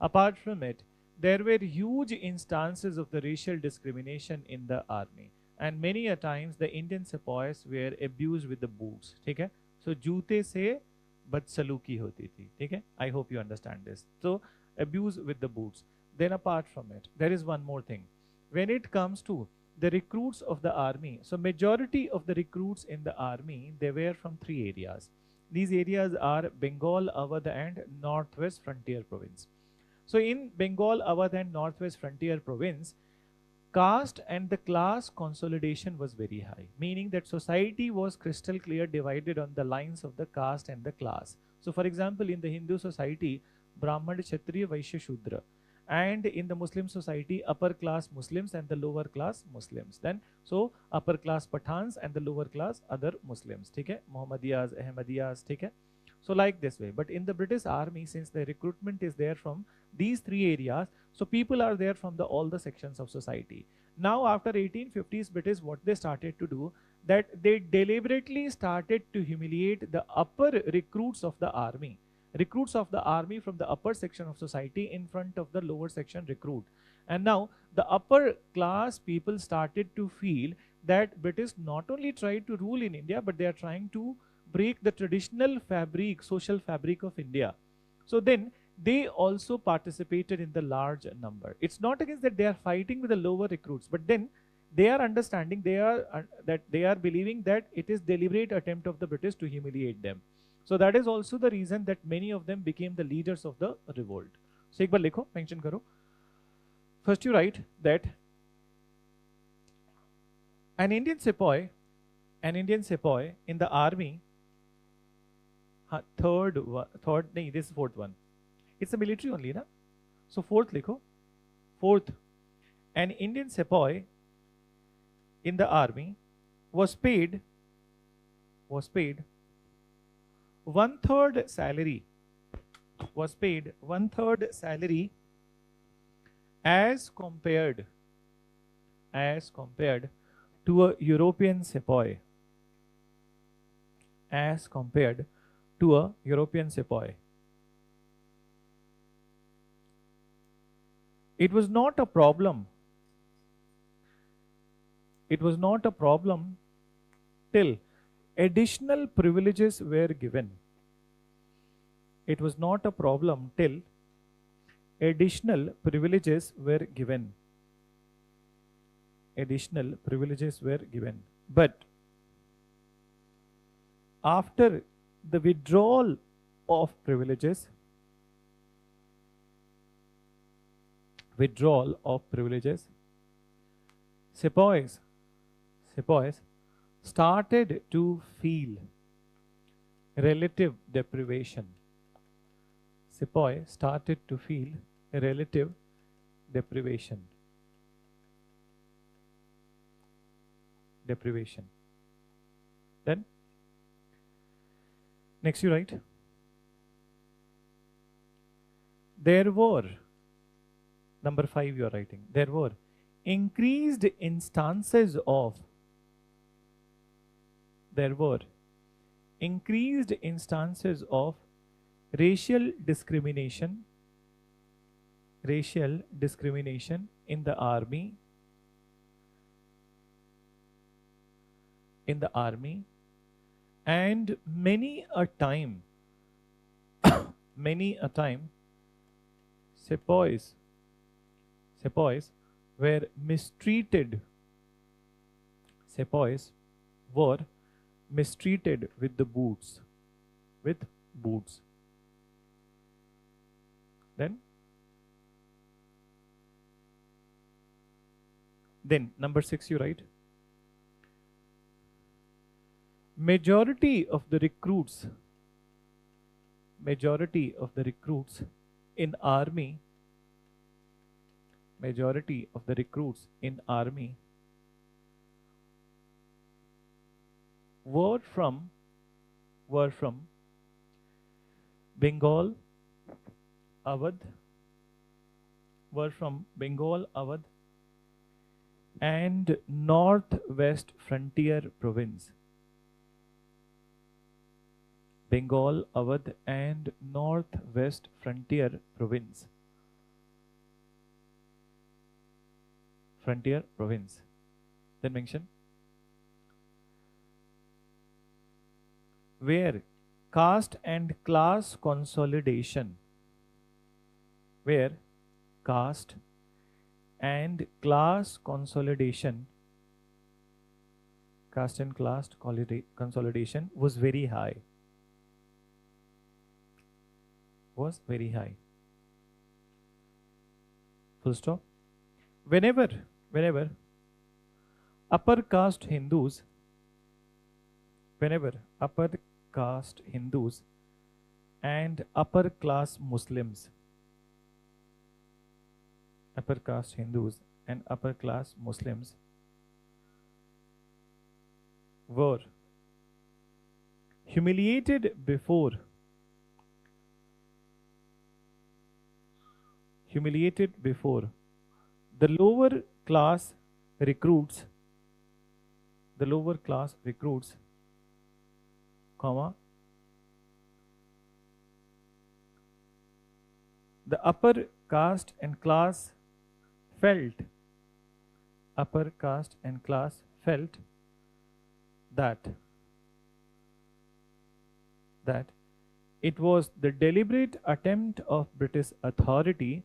Apart from it, there were huge instances of the racial discrimination in the army, and many a times the Indian sepoys were abused with the boots. ठीक है? So जूते से बदसलूकी होती थी. ठीक है? I hope you understand this. So abuse with the boots. Then apart from it, there is one more thing. When it comes to the recruits of the army, so majority of the recruits in the army, they were from 3 areas. These areas are Bengal, Awadh and Northwest Frontier Province. So in Bengal, Awadh and Northwest Frontier Province, caste and the class consolidation was very high, meaning that society was crystal clear divided on the lines of the caste and the class. So for example, in the Hindu society, Brahman, Kshatriya, Vaishya, Shudra. And in the Muslim society, upper class Muslims and the lower class Muslims. Then, so upper class Pathans and the lower class other Muslims. ठीक है? Muhammadiyas, Ahmadiyas. ठीक है? So like this way. But in the British army, since the recruitment is there from these 3 areas, so people are there from all the sections of society. Now after 1850s, British, what they started to do, that they deliberately started to humiliate the upper recruits of the army. Recruits of the army from the upper section of society in front of the lower section recruit. And now the upper class people started to feel that British not only tried to rule in India, but they are trying to break the traditional fabric, social fabric of India. So then they also participated in the large number. It's not against that they are fighting with the lower recruits, but then they are understanding, that they are believing that it is deliberate attempt of the British to humiliate them. So that is also the reason that many of them became the leaders of the revolt. So एक बार लिखो, mention करो. First you write that an Indian sepoy in the army, third, नहीं, this is fourth one. It's a military only, na? So fourth लिखो. Fourth, an Indian sepoy in the army was paid 1/3 salary, as compared to a European sepoy. It was not a problem till additional privileges were given. It was not a problem till additional privileges were given. But after the withdrawal of privileges, sepoys started to feel relative deprivation. Then next you write, there were, number 5 you are writing, there were increased instances of racial discrimination in the army, and many a time sepoys were mistreated, sepoys were mistreated with the boots, with boots. Then number 6 you write, majority of the recruits in army were from Bengal, Awadh, and northwest frontier province. Bengal, Awadh, and northwest frontier province. Then mention where caste and class consolidation was very high. Full stop. Whenever upper caste Hindus and upper class Muslims were humiliated before the lower class recruits, comma, the upper caste and class felt that it was the deliberate attempt of British authority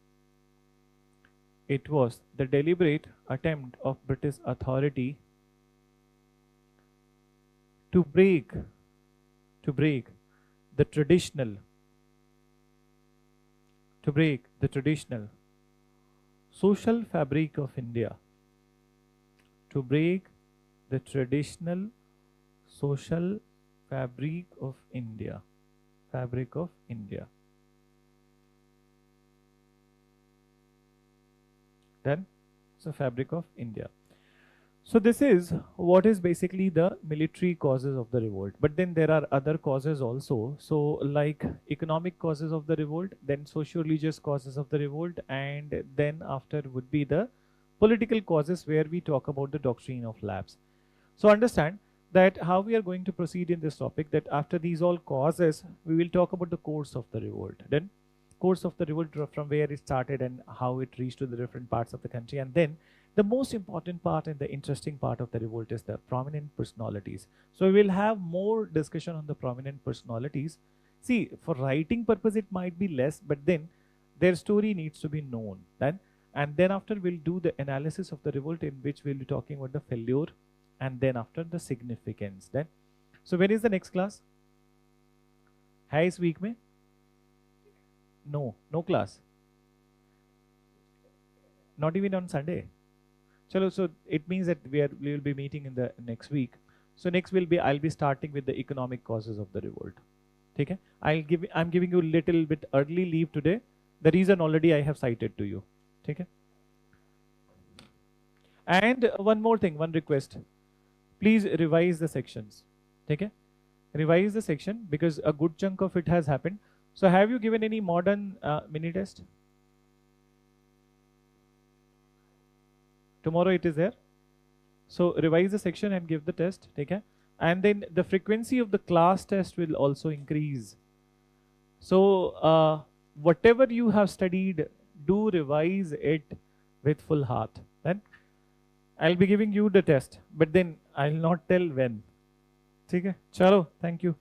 to break the traditional social fabric of India. Then, so fabric of India. So this is what is basically the military causes of the revolt. But then there are other causes also. So like economic causes of the revolt, then socio-religious causes of the revolt, and then after would be the political causes where we talk about the doctrine of lapse. So understand that how we are going to proceed in this topic, that after these all causes, we will talk about the course of the revolt. Then course of the revolt from where it started and how it reached to the different parts of the country. And then the most important part and the interesting part of the revolt is the prominent personalities. So we will have more discussion on the prominent personalities. See, for writing purpose, it might be less, but then their story needs to be known. And then after we'll do the analysis of the revolt, in which we'll be talking about the failure and then after the significance. Then, so when is the next class? है इस week में? No class. Not even on Sunday. Chalo, so it means that we will be meeting in the next week. So next I'll be starting with the economic causes of the revolt. Okay? I'm giving you a little bit early leave today. The reason already I have cited to you. Okay? And one more thing, one request. Please revise the sections. Okay? Revise the section because a good chunk of it has happened. So have you given any modern mini test? Tomorrow it is there. So revise the section and give the test. Okay? And then the frequency of the class test will also increase. So whatever you have studied, do revise it with full heart. Then I'll be giving you the test, but then I'll not tell when. Okay? Chalo, thank you.